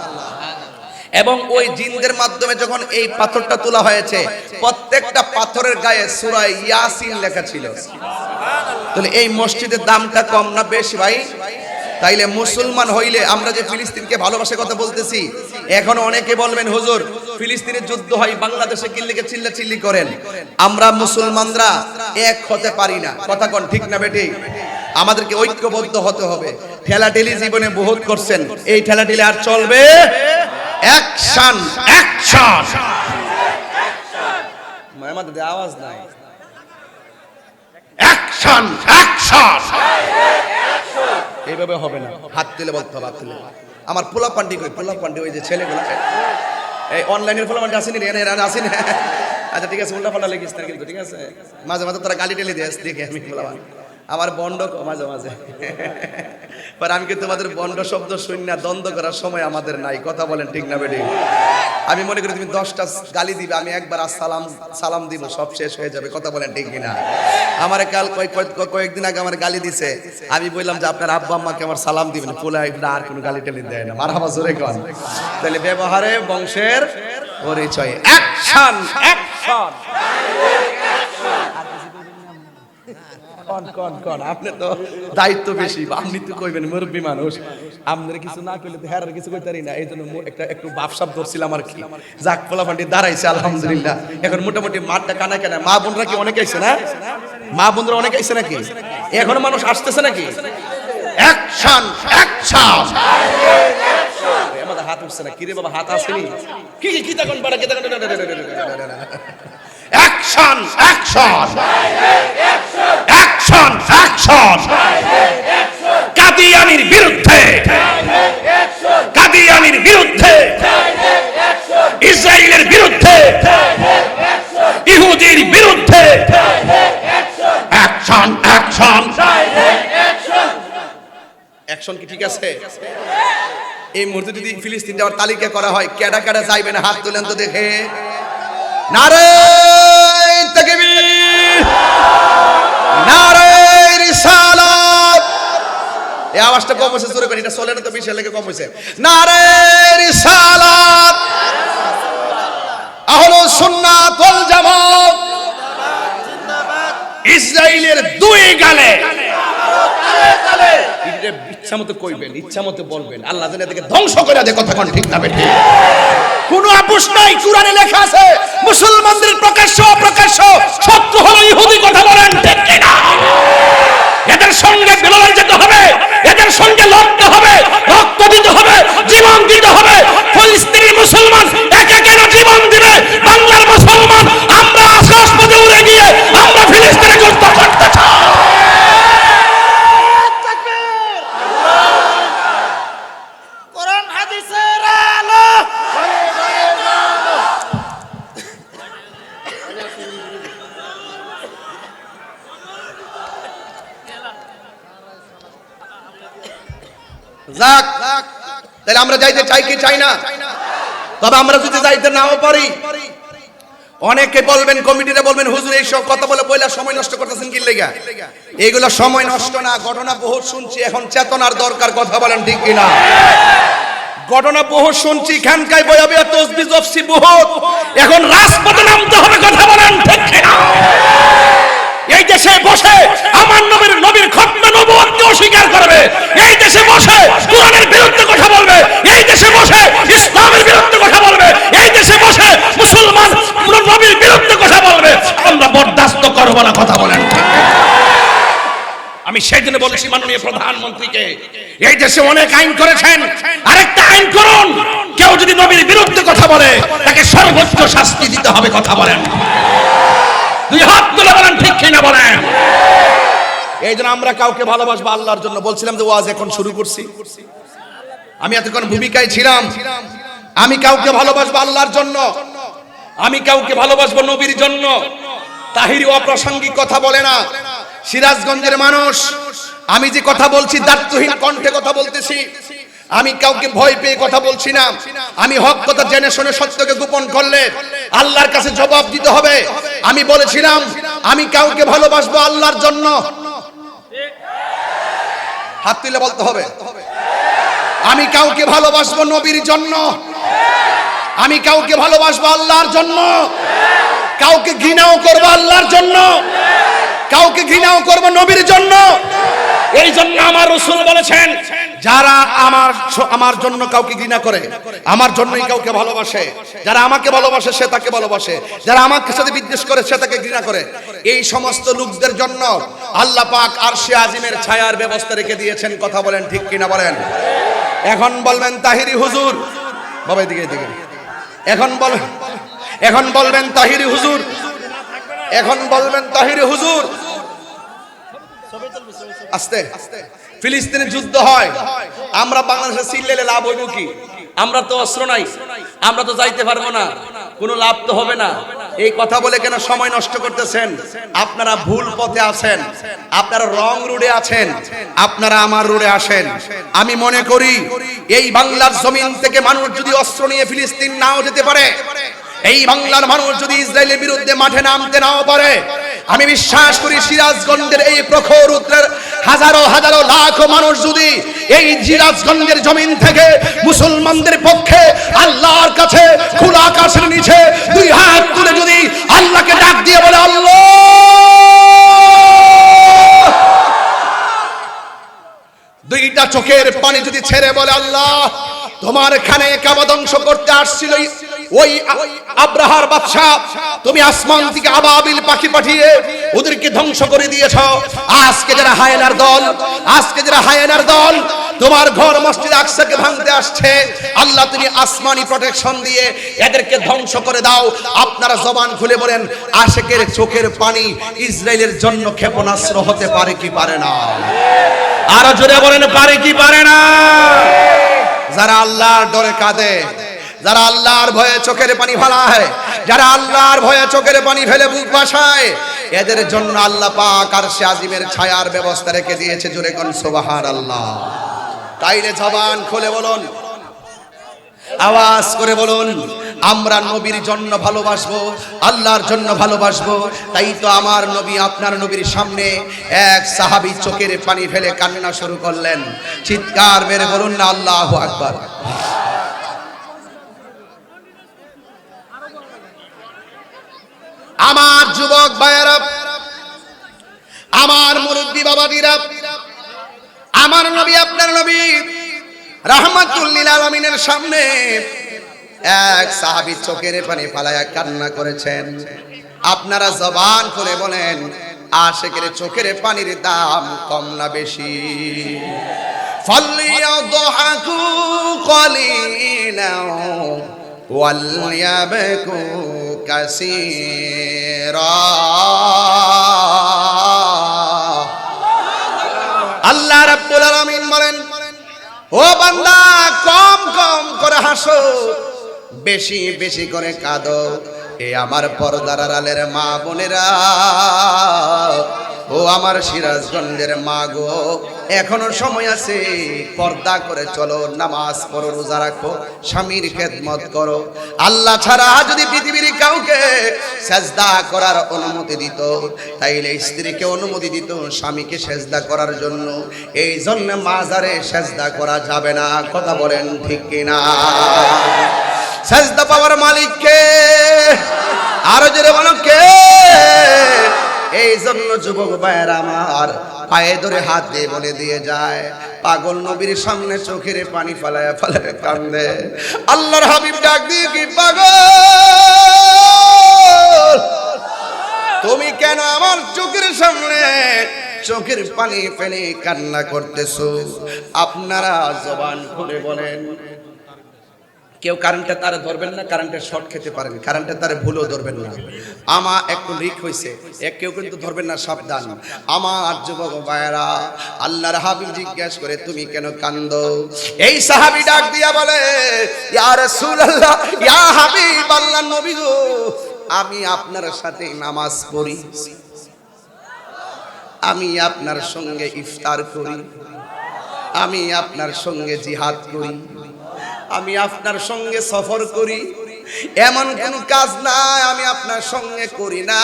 এবং ওই জিনদের মাধ্যমে যখন এই পাথরটা তোলা হয়েছে, প্রত্যেকটা পাথরের গায়ে সূরা ইয়াসিন লেখা ছিল। তাহলে এই মসজিদের দামটা কম না বেশি ভাই? তাইলে মুসলমান হইলে আমরা যে ফিলিস্তিনকে ভালোবাসার কথা বলতেছি, এখন অনেকে বলবেন হুজুর ফিলিস্তিনের যুদ্ধ হয় বাংলাদেশে কিল্লিকে চিল্লাচিল্লি করেন। আমরা মুসলমানরা এক হতে পারি না। কথা কোন ঠিক না বেটি? আমাদেরকে ঐক্যবদ্ধ হতে হবে। ঠেলাঠেলি জীবনে বহুত করছেন, এই ঠেলাঠেলি আর চলবে? Action action. আমাদের আওয়াজ নাই। Action action. এইভাবে হবে না, হাত তুলে বলতে হবে, হাত তুলে। আমার পোলা পান্ডি কই? পোলা পান্ডি ওই যে ছেলেগুলো, এই অনলাইনের পোলা পান্ডি আসেনি রে? আসেনি? আচ্ছা ঠিক আছে, উল্টা পাল্টা লেগিস না কিন্তু, ঠিক আছে? মাঝে মাঝে তোরা গালি টেলি দিস, দেখে আমি পোলা আমার বন্ড মাঝে মাঝে, পর আমি কি তোমাদের বন্ড শব্দ শুনি না? দ্বন্দ্ব করার সময় আমাদের নাই। কথা বলেন ঠিক না বেটি? আমি মনে করি তুমি 10টা গালি দিবে, আমি একবার সালাম দিব, সব শেষ হয়ে যাবে। কথা বলেন ঠিক কিনা? আমার কাল কয়েকদিন আগে আমার গালি দিছে, আমি বললাম যে আপনার আব্বা আম্মাকে আমার সালাম দিবেন, পোলা আর কোনো গালি টালি দেয় না। মারহাবা জোরে কোন। তাহলে ব্যবহারে বংশের পরিচয়। Action action. আপনি তো দায়িত্ব বেশি, আপনি তো কইবেন মুরব্বী মানুষ, আপনার কিছু না কইলে তো হেরার কিছু কইতে পারি না। এই জন্য একটু বাপসাপ ধরছিলাম আর কি। যাক পোলা পান্ডি দাঁড়াইছে আলহামদুলিল্লাহ, এখন মোটামুটি মাঠটা কানা কেনা। মা বোনরা কি অনেক আইছে না? মা বোনরা অনেক আইছে নাকি? এখন মানুষ আসতেছে নাকি? Action action. আমাদের হাত উঠছে না, কিরে বাবা হাত আসেনি, কি কি তখন বড় কি তখন অ্যাকশন অ্যাকশন অ্যাকশন অ্যাকশন কাদিয়ানির বিরুদ্ধে, কাদিয়ানির বিরুদ্ধে, ইসরায়েলের বিরুদ্ধে, ইহুদির বিরুদ্ধে অ্যাকশন অ্যাকশন অ্যাকশন। কি ঠিক আছে? এই মুহূর্তে যদি ফিলিস্তিন যাওয়ার তালিকা করা হয়, কেডা কেডা যাইবেন হাত তুলেন তো দেখে। নারে তাকবীর, নারে রিসালাত। এই আওয়াজটা কম হয়েছে, জোরে করে, এটা চলে না তো, বেশি লেগে কম হয়েছে। নারে রিসালাত, আহলুস সুন্নাত ওয়াল জামাত। ইসরায়েলের দুই গালে ইচ্ছা মতো কইবেন, ইচ্ছা মতো বলবেন, আল্লাহ যেন এদেরকে ধ্বংস করে দেয়। কথা কোন ঠিক না বেঠিক? কোনো আপোষ নাই, কোরআনে লেখা আছে মুসলমানদের প্রকাশ্য অপ্রকাশ্য শত্রু হলো ইহুদি। কথা বলেন ঠিক কি না? এদের সঙ্গে লড়াই যেতে হবে, এদের সঙ্গে লড়তে হবে, রক্ত দিতে হবে, জীবন দিতে হবে। ফিলিস্তিনি মুসলমান একা কেন জীবন দিবে? বাংলার মুসলমান আমরা আকাশ পথে উড়ে গিয়ে আমরা ফিলিস্তিনে যুদ্ধ করতে চাই। কোরআন হাদিসের আলো। যাক, তাহলে আমরা যাইতে চাই কি চাই না? তবে আমরা যদি যাইতে নাও পারি, অনেকে বলবেন, কমিটিরা বলবেন, হুজুর এইসব কথা বলে পয়লা সময় নষ্ট করতেছেন কি লাগা? এইগুলো সময় নষ্ট না, ঘটনা বহুত শুনছি, এখন চেতনার দরকার। কথা বলেন ঠিক কি না? ঘটনা বহুত শুনছি, খানকায় বয়াবে তসবিহ জপসি বহুত, এখন রাজপথে নামতে হবে। কথা বলেন ঠিক কি না? এই দেশে বসে আমার নবীর খতনা নবুয়তকে অস্বীকার করবে, এই দেশে বসে কোরআনের বিরুদ্ধে কথা বলবে, এই দেশে বসে ইসলামের বিরুদ্ধে কথা বলবে, এই দেশে বসে মুসলমান নবীর বিরুদ্ধে কথা বলবে, আমরা বরদাস্ত করব না। কথা বলেন ঠিক? আমি সেই জন্য বলেছি মাননীয় প্রধানমন্ত্রীকে, এই দেশে অনেক আইন করেছেন, আরেকটা আইন করুন, কেউ যদি নবীর বিরুদ্ধে কথা বলে তাকে সর্বোচ্চ শাস্তি দিতে হবে। কথা বলেন, দুই হাত তুলে বলেন ঠিক কিনা বলেন। এই জন্য আমরা কাউকে ভালোবাসবো আল্লাহর জন্য। বলছিলাম যে ওয়াজ এখন শুরু করছি, আমি এতক্ষণ ভূমিকায় ছিলাম। আমি কাউকে ভালোবাসবো আল্লাহর জন্য, আমি কাউকে ভালোবাসবো নবীর জন্য। তাহিরি অপ্রাসঙ্গিক কথা বলে না। সিরাজগঞ্জের মানুষ, আমি যে কথা বলছি দায়িত্বহীন কণ্ঠে কথা বলতেছি, আমি কাউকে ভয় পেয়ে কথা বলছি না। আমি হক কথা জেনে শুনে সত্যকে গোপন করলে আল্লাহর কাছে জবাব দিতে হবে। আমি বলেছিলাম আমি কাউকে ভালোবাসবো আল্লাহর জন্য, হাত তুলে বলতে হবে। আমি কাউকে ভালোবাসবো নবীর জন্য, আমি কাউকে ভালোবাসবো আল্লাহর জন্য, কাউকে ঘৃণাও করবো আল্লাহর জন্য, কাউকে ঘৃণাও করবো নবীর জন্য। এই জন্য আমার রাসূল বলেছেন, যারা আমার জন্য কাউকে ঘৃণা করে, আমার জন্যই কাউকে ভালোবাসে, যারা আমাকে ভালোবাসে সে তাকে ভালোবাসে, যারা আমাকে সাথে বিদ্বেষ করে সে তাকে ঘৃণা করে, এই সমস্ত লোকদের জন্য আল্লাহ পাক আরশে আজিমের ছায়ার ব্যবস্থা রেখে দিয়েছেন। কথা বলেন ঠিক কিনা বলেন? এখন বলবেন তাহিরি হুজুর, বাবা এদিকে এদিকে, এখন বলবেন তাহিরি হুজুর, এখন বলবেন তাহিরি হুজুর, আস্তে ফিলিস্তিনে যুদ্ধ হয়, আমরা বাংলাদেশে চিল্লাইলে লাভ হইব কি? আমরা তো অস্ত্র নাই, আমরা তো যাইতে পারবো না, কোনো লাভ তো হবে না। এই কথা বলে কেন সময় নষ্ট করতেছেন? আপনারা ভুল পথে আছেন, আপনারা রং রোডে আছেন, আপনারা আমার রোডে আসেন। আমি মনে করি এই বাংলার জমিন থেকে মানুষ যদি অস্ত্র নিয়ে ফিলিস্তিন নাও যেতে পারে, এই বাংলার মানুষ যদি ইসরায়েলের বিরুদ্ধে মাঠে নামতে নাও পারে, আমি বিশ্বাস করি সিরাজগঞ্জের এই প্রখর উত্তরের হাজারো হাজারো লাখো মানুষ যদি এই সিরাজগঞ্জের জমিন থেকে মুসলমানদের পক্ষে আল্লাহর কাছে খোলা আকাশের নিচে দুই হাত তুলে যদি আল্লাহকে ডাক দিয়ে বলে আল্লাহ, দুইটা চোখের পানি যদি ছেড়ে বলে আল্লাহ, তোমার এখানে কাবা ধ্বংস করতে আসছিল ওই আব্রাহার বাদশা, তুমি আসমান থেকে আবাবিল পাখি পাঠিয়ে ওদেরকে ধ্বংস করে দিয়েছো। আজকে যারা হায়নার দল, আজকে যারা হায়নার দল তোমার ঘর মসজিদ আকসাকে ভাঙতে আসছে, আল্লাহ তুমি আসমানি প্রোটেকশন দিয়ে এদেরকে ধ্বংস করে দাও। আপনারা জবান খুলে বলেন, আশেকের চোখের পানি ইসরায়েলের জন্য ক্ষেপণাস্ত্র হতে পারে কি পারে না? আরো জোরে বলেন, পারে কি পারে না? যারা আল্লাহর ডরে কাঁদে, যারা আল্লাহর ভয়ে চোখের পানি ফেলায়, যারা আল্লাহর ভয়ে চোখের পানি ফেলে বুক ভাসায়, এদের জন্য আল্লাহ পাক আরশে আজিমের ছায়ার ব্যবস্থা রেখে দিয়েছে। জোরে কোন সুবহানাল্লাহ। তাইলে জবান খুলে বলুন, আওয়াজ করে বলুন, আমরা নবীর জন্য ভালোবাসবো, আল্লাহর জন্য ভালোবাসবো। তাই তো আমার নবী, আপনার নবীর সামনে এক সাহাবী চোখের পানি ফেলে কান্না শুরু করলেন। চিৎকার মেরে বলুন না আল্লাহু আকবার। আমার যুবক ভাইয়েরা, আমার মুরব্বী বাবাজিরা, আমার নবী আপনার নবী রাহমাতুল লিল আলামিনের সামনে এক সাহাবী চোখের পানি ফালায়া কান্না করেছেন। আপনারা জবান খুলে বলেন, আশিকের চোখের পানির দাম কম না বেশি? ফালইয়াদহাকু ক্বালিলাও ওয়ালইয়াবকু কাসীরা। আল্লাহ রাব্বুল আলামিন বলেন, ও বান্দা, কম কম করে হাসো, বেশি বেশি করে কাঁদো। এ আমার পর্দার আড়ালের মা বোনেরা, ও আমার সিরাজগঞ্জের মা গো, এখনো সময় আছে, পর্দা করে চলো, নামাজ পড়ো, রোজা রাখো, স্বামীর খেদমত করো। আল্লাহ ছাড়া যদি পৃথিবীর কাউকে সেজদা করার অনুমতি দিত, তাইলে স্ত্রীকে অনুমতি দিত স্বামীকে সেজদা করার জন্য। এই জন্য মাজারে সেজদা করা যাবে না। কথা বলেন ঠিক কিনা? সেজদা পাওয়ার মালিক কে? আরো জোরে বলো কে? এই জন্য যুবক ভাইয়েরা আমার, পায়ে ধরে হাত দিয়ে বলে দিয়ে যায়, পাগল নবীর সামনে চোখের পানি ফালায়া ফালায়া কান্দে। আল্লাহর হাবিব ডাক দিয়ে, কি পাগল, তুমি কেন আমার চোখের সামনে চোখের পানি ফেলে কান্না করতেছো? আপনারা জবান খুলে বলেন। কেউ কারেন্টে তারে ধরবেন না, কারেন্টের শর্ট খেতে পারেন, কারেন্টে তারে ভুলও ধরবেন না। আমার একটু লিক হয়েছে, কেউ কিন্তু ধরবেন না, সাবধান। আমার যুবক ভাইয়েরা, আল্লাহর হাবিব জিজ্ঞেস করে, তুমি কেন কান্দো? এই সাহাবী ডাক দিয়া বলে, ইয়া রাসূলুল্লাহ, ইয়া হাবিব আল্লাহ নবী গো, আমি আপনার সাথে নামাজ পড়ি, আমি আপনার সঙ্গে ইফতার করি, আমি আপনার সঙ্গে জিহাদ করি, আমি আপনার সঙ্গে সফর করি, এমন কোন কাজ নাই আমি আপনার সঙ্গে করি না।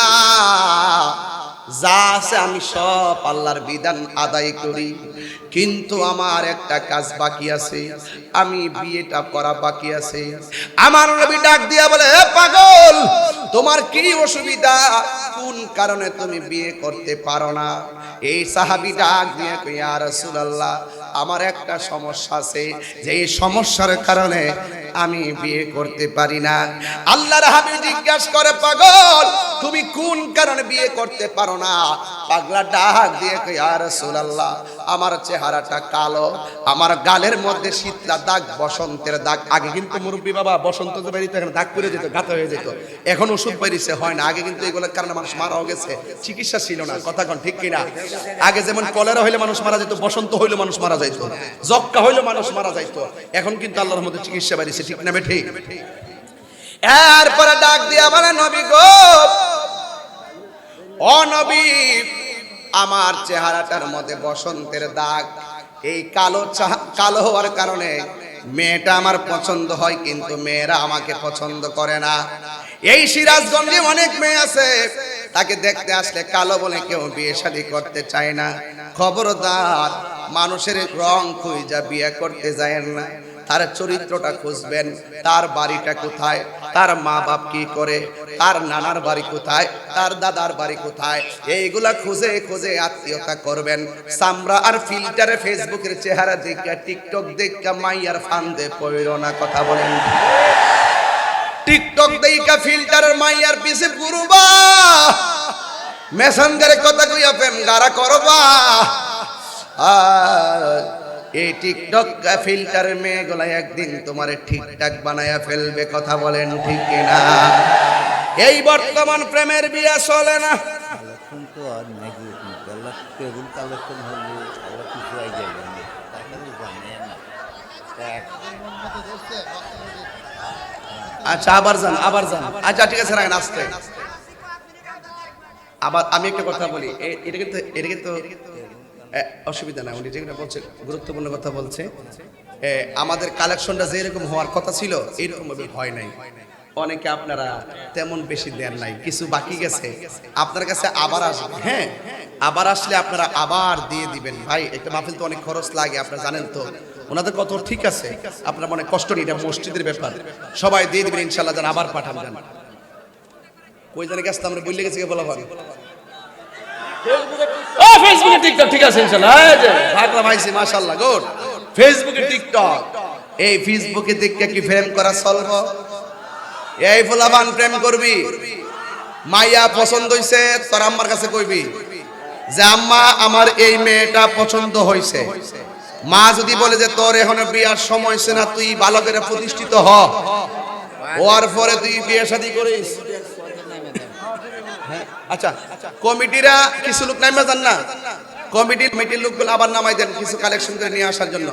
যা আছে আমি সব আল্লাহর বিধান আদায় করি, কিন্তু আমার একটা কাজ বাকি আছে, আমি বিয়েটা করা বাকি আছে। আমার নবী ডাক দিয়া বলে, এ পাগল, তোমার কি অসুবিধা? কোন কারণে তুমি বিয়ে করতে পারো না? এই সাহাবী ডাক দিয়ে কই, ইয়া রাসূলুল্লাহ, আমার একটা সমস্যা আছে, যে এই সমস্যার কারণে আমি বিয়ে করতে পারি না। আল্লাহর হাবিব জিজ্ঞাসা করে, পাগল, তুমি কোন কারণে বিয়ে করতে পারো না? পাগলা ডাক দিয়ে কই, ইয়া রাসূলুল্লাহ, আমার চেহারাটা কালো, আমার গালের মধ্যে শীতলা দাগ, বসন্তের দাগ। আগে কিন্তু মুরব্বী বাবা বসন্ত যে বেরিয়ে এখানে দাগ পড়ে যেত, গাঁথা হয়ে যেত, এখন ওষুধ বেরিয়েছে, হয় না। আগে কিন্তু এগুলোর কারণে মানুষ মারাও গেছে, চিকিৎসা ছিল না। কথা কোন ঠিক কিনা? আগে যেমন কলেরা হইলে মানুষ মারা যেত, বসন্ত হইলে মানুষ মারা যাইত, যক্কা হইলে মানুষ মারা যাইত। এখন কিন্তু আল্লাহর মধ্যে চিকিৎসা বেরিয়েছে, ঠিক না বেঠি? এরপরে ডাক দিয়া বলে, নবী গো, ও নবী, আমার চেহারাটার মধ্যে বসন্তের দাগ, এই কালো হওয়ার কারণে মেয়েটা আমার পছন্দ হয়, কিন্তু মেয়েরা আমাকে পছন্দ করে না। এই সিরাজগঞ্জে অনেক মেয়ে আছে, তাকে দেখতে আসলে কালো বলে কেউ বিয়ে শাদী করতে চায় না। খবরদার, মানুষের রং খুঁজা বিয়ে করতে যায় না, তার চরিত্রটা খুঁজবেন, তার বাড়িটা কোথায়, তার মা বাপ কি করে, তার নানার বাড়ি কোথায়, তার দাদার বাড়ি কোথায়, এইগুলা খুঁজে খুঁজে আত্মীয়তা করবেন। সামরা আর ফিল্টারে ফেসবুকের চেহারা দেখা, টিকটক দেখা মাইয়ার ফান্দে পড়ো না। কথা বলেন, টিকটক দেখা ফিল্টারের মাইয়ার পিছে ঘুরবা, মেসেঞ্জারে কথা কইয়া প্রেম গারা করবা। এই টিকটক ফিল্টার মেয়েগুলা একদিন তোমারে ঠিকঠাক বানায়া ফেলবে, কথা বলেন ঠিক কিনা? এই বর্তমান প্রেমের বিয়ে চলে না। কালেকশন তো আর নাকি আল্লাহ টেবিল কালেকশন হলে আল্লাহ কিছু আই যাবে না, তাহলে জানে না। আচ্ছা আবার যান। আচ্ছা ঠিক আছে রাখেন আস্তে। আবার আমি একটা কথা বলি, এটা কিন্তু অসুবিধা নাই, উনি যেটা বলছে গুরুত্বপূর্ণ কথা বলছে। আমাদের কালেকশনটা যেরকম হওয়ার কথা ছিল এইরকম ভাবে হয় নাই। অনেকে আপনারা তেমন বেশি দেন নাই, কিছু বাকি গেছে, আপনার কাছে আবার আসবে। হ্যাঁ, আবার আসলে আপনারা আবার দিয়ে দিবেন। ভাই একটা মাহফিল তো অনেক খরচ লাগে, আপনারা জানেন তো। ওনাদের কত ঠিক আছে, আপনার মনে কষ্ট নেই, এটা মসজিদের ব্যাপার, সবাই দিয়ে দিবেন ইনশাল্লাহ। যেন আবার পাঠান যান। কই জানে গেছে আমরা বললে গেছি বলা ভালো। ফেসবুকে টিকটক ঠিক আছে ইনশাআল্লাহ। এই যে ভাগলা ভাইছি মাশাআল্লাহ গুড। ফেসবুকে টিকটক, এই ফেসবুকে দেখে কি প্রেম করা চলব? এই ফুলাবান প্রেম করবি, মাইয়া পছন্দ হইছে, তোর আম্মার কাছে কইবি যে আম্মা আমার এই মেয়েটা পছন্দ হইছে। মা যদি বলে যে তোর এখন বিয়ার সময় হইছে না, তুই ভালো করে প্রতিষ্ঠিত হ, ওর পরে তুই বিয়ে শাদী করিস। আচ্ছা কমিটিরা কিছু লোক নামে যান না, কমিটির লোকগুলো আবার নামাই দেন কিছু কালেকশন করে নিয়ে আসার জন্য।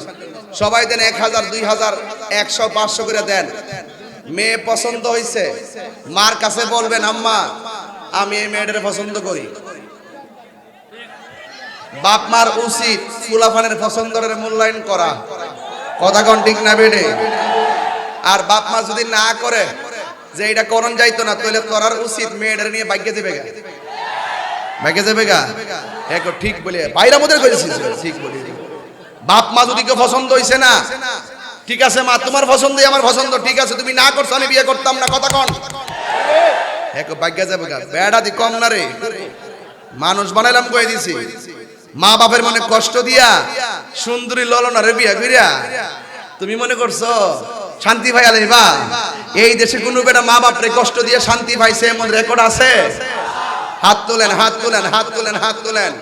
সবাই দেন 1000 2000 100 500 করে দেন। মেয়ে পছন্দ হইছে, মার কাছে বলবেন আম্মা আমি এই মেয়েটার পছন্দ করি। বাপ মার উচিত ফুলাফানের পছন্দের মূল্যায়ন করা, কথা কোন ঠিক না বেডে? আর বাপ মা যদি না করে যে এটা করণ যাইতো না, তাহলে করার উচিত মেয়েটার নিয়ে ভাগ্যে যাবে গা। একটু ঠিক বলে বাইরা মধ্যে করেছিস, ঠিক বলি। বাপ মা যদি কেউ পছন্দ হইছে না, ঠিক আছে মা তোমার পছন্দই আমার পছন্দ, ঠিক আছে তুমি না করছো আমি বিয়ে করতাম না, কথা কন একটু ভাগ্যে যাবে গা। বেড়া দি কম না রে, মানুষ বানাইলাম কয়ে দিছি। মা বাপের মনে কষ্ট দিয়া সুন্দরী ললনা রে বিয়া কইরা তুমি মনে করছো শান্তি ভাই আলাইবা? এই দেশে কোন বেটা মা বাপরে কষ্ট দিয়ে শান্তি পাইছে এমন রেকর্ড আছে? হাত তোলেন, হাত তোলেন, হাত তোলেন, হাত তোলেন।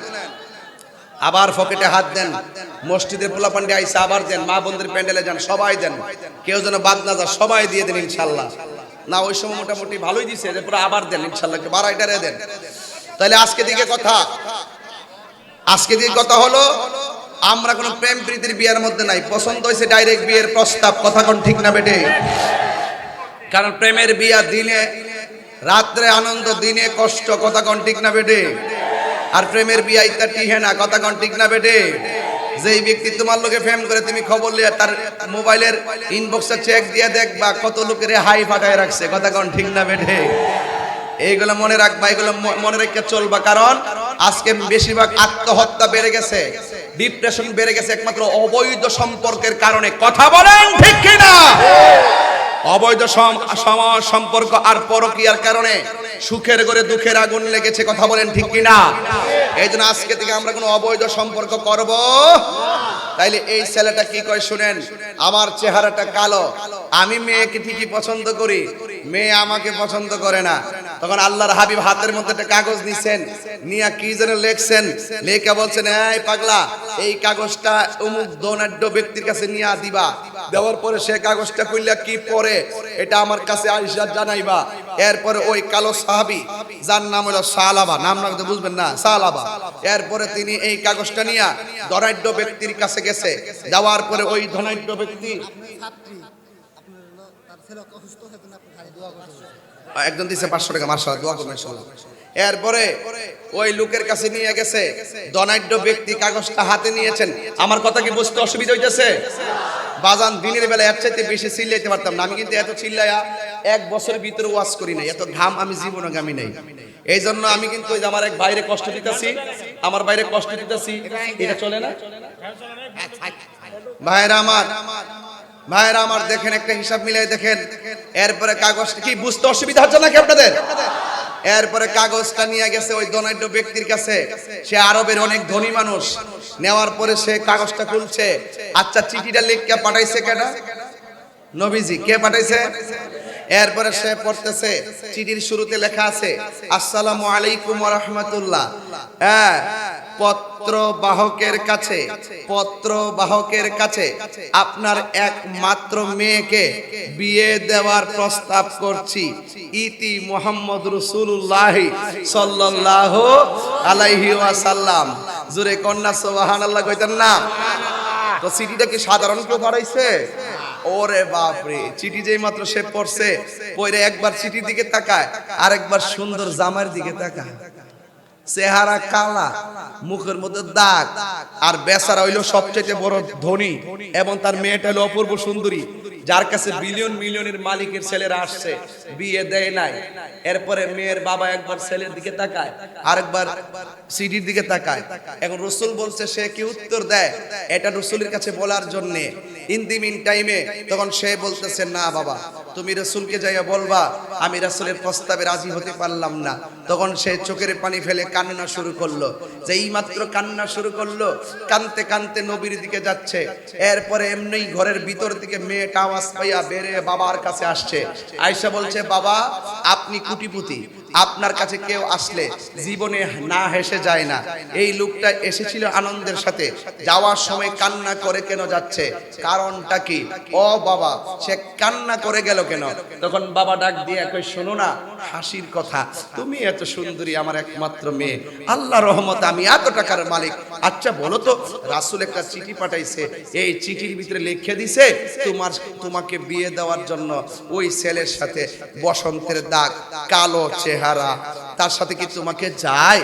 আবার পকেটে হাত দেন। মসজিদের পোলাপান্ডে আইসা আবার দেন, মা বোনদের প্যান্ডেলে যান, সবাই দেন, কেউ যেন বাদ না যায়, সবাই দিয়ে দেন ইনশাল্লাহ। না ওই সময় মোটামুটি ভালোই দিছে, যে পুরো আবার দেন ইনশাল্লাহ, বাড়াইটারে দেন। তাহলে আজকে দিকে কথা হলো আমরা কোনো প্রেম প্রীতির বিয়ের মধ্যে নাই, পছন্দ হয়েছে ডাইরেক্ট বিয়ের প্রস্তাব, কথা কোন ঠিক না বেটে? কারণ প্রেমের বিয়া দিনে রাত্রে আনন্দ, দিনে কষ্ট, কথা কোন ঠিক না বেটে? আর প্রেমের বিয়া ইত্যাদি হে না, কথা কোন ঠিক না বেটে? যেই ব্যক্তি তোমার লোকে প্রেম করে তুমি খবর লিয়া তার মোবাইলের ইনবক্সে চেক দিয়ে দেখবা কত লোকের হাই ফাটায় রাখছে, কথা কোন ঠিক না বেটে? এইগুলো মনে রাখবা, এগুলো মনে রেখে চলবা। কারণ আজকে বেশিরভাগ আত্মহত্যা বেড়ে গেছে, ডিপ্রেশন বেড়ে গেছে একমাত্র অবৈধ সম্পর্কের কারণে, কথা বলেন ঠিক কিনা? অবৈধ সম্পর্ক আর পরকীয়ার কারণে সুখের ঘরে দুঃখের আগুন লেগেছে, কথা বলেন ঠিক কিনা? এই জন্য আজকে থেকে আমরা কোনো অবৈধ সম্পর্ক করব। তাইলে এই ছেলেটা কি কয় শুনেন, আমার চেহারাটা কালো, আমি মেয়েকে ঠিকই পছন্দ করি, মেয়ে আমাকে পছন্দ করে না। তখন আল্লাহর হাবিব হাতের মধ্যে একটা কাগজ নিছেন, নিয়া কি যেন লেখছেন, লেখা বলছেন এই পাগলা এই কাগজটা অমুক ধনাঢ্য ব্যক্তির কাছে নিয়ে দিবা, দেওয়ার পরে সে কাগজটা কইলা কি পড়ে এটা আমার কাছে আয়েশা জানাইবা। এরপরে ওই কালো সাহাবী যার নাম হলো সালাবা, নাম না বুঝবেন না, সালাবা, এরপরে তিনি এই কাগজটা নিয়ে ধনাঢ্য ব্যক্তির কাছে গেছে, যাওয়ার পরে ওই ধনাঢ্য ব্যক্তি একজন দিছে 500 টাকা, মাশাআল্লাহ দোয়া করবেন ইনশাআল্লাহ। এরপরে ওই লোকের কাছে নিয়ে গেছে, ধনাঢ্য ব্যক্তি কাগজটা হাতে নিয়েছেন। আমার কথা কি বুঝতে অসুবিধা হইতেছে? বাজান দিনের বেলা এর চাইতে বেশি চিল্লাইতে পারতাম না, আমি কিন্তু এত চিল্লায়া 1 বছরের ভিতরে ওয়াজ করি নাই, এত ঘাম আমি জীবনে গামি নাই। এই জন্য আমি কিন্তু আমার এক বাইরে কষ্ট দিতেছি, আমার বাইরে কষ্ট দিতেছি, এটা চলে না ভাইরা আমার দেখেন, একটা হিসাব মিলাই দেখেন। এরপরে কাগজটা কি বুঝতে অসুবিধা হচ্ছে নাকি আপনাদের? এরপরে কাগজটা নিয়ে গেছে ওই ধনাঢ্য ব্যক্তির কাছে, সে আরবের অনেক ধনী মানুষ। নেওয়ার পরে সে কাগজটা খুলছে, আচ্ছা চিঠিটা লিখে পাঠাইছে কেডা? নবীজি। কে পাঠাইছে? এরপরে সে পড়তেছে, চিঠির শুরুতে লেখা আছে আসসালামু আলাইকুম ওয়া রাহমাতুল্লাহ। পত্রবাহকের কাছে আপনার একমাত্র মেয়েকে বিয়ে দেওয়ার প্রস্তাব করছি। ইতি মুহাম্মদ রাসূলুল্লাহ সাল্লাল্লাহু আলাইহি ওয়াসাল্লাম। জোরে কন্যা সুবহানাল্লাহ কইতেন না? তো চিঠিটা কি সাধারণ কেউ পাঠাইছে? ওরে বাপরে, চিঠি যেই মাত্র সে পড়ছে, পড়ে একবার চিঠির দিকে তাকায়, আরেকবার সুন্দর জামার দিকে তাকায়। চেহারা কালা, মুখের মধ্যে দাগ, আর বেচারা হইলো সবচেয়ে বড় ধনী, এবং তার মেয়েটা হলো অপূর্ব সুন্দরী, যার কাছে বিলিয়ন মিলিয়নের মালিকের ছেলেরা আসছে, বিয়ে দেয় নাই। এরপরে মেয়ের বাবা একবার ছেলের দিকে তাকায়, আরেকবার সিডির দিকে তাকায়। এখন রসুল বলছে, সে কি উত্তর দেয়? এটা রসুলের কাছে বলার জন্য ইন দি মিন টাইমে তখন সে বলতেছে, না বাবা, তুমি রসুলকে যাইয়া বলবা আমি রসুলের প্রস্তাবে রাজি হতে পারলাম না। তখন সে চোখের পানি ফেলে কান্না শুরু করলো। যেই মাত্র কান্না শুরু করলো, কানতে কানতে নবীর দিকে যাচ্ছে। এরপরে এমনি ঘরের ভিতর থেকে মেয়েটা আওয়াজ পাইয়া বেরে বাবার কাছে আসছে। আয়েশা বলছে, বাবা আপনি কোটিপতি, আপনার কাছে কেউ আসলে জীবনে না হেসে যায় না। এই লোকটা এসেছিল আনন্দের সাথে, যাওয়ার সময় কান্না করে কেন যাচ্ছে? কারণটা কি? ও বাবা, সে কান্না করে গেল কেন? তখন বাবা ডাক দিয়ে কই, শোনো না, হাসির কথা, তুমি এত সুন্দরী, আমার একমাত্র মেয়ে, আল্লাহ রহমতে আমি এত টাকার মালিক। আচ্ছা বলো তো, রাসূল একটা চিঠি পাঠাইছে, এই চিঠির ভিতরে লিখে দিছে তোমাকে বিয়ে দেওয়ার জন্য ওই ছেলের সাথে, বসন্তের দাগ, কালো চেহারা, তার সাথে কি তোমাকে যায়?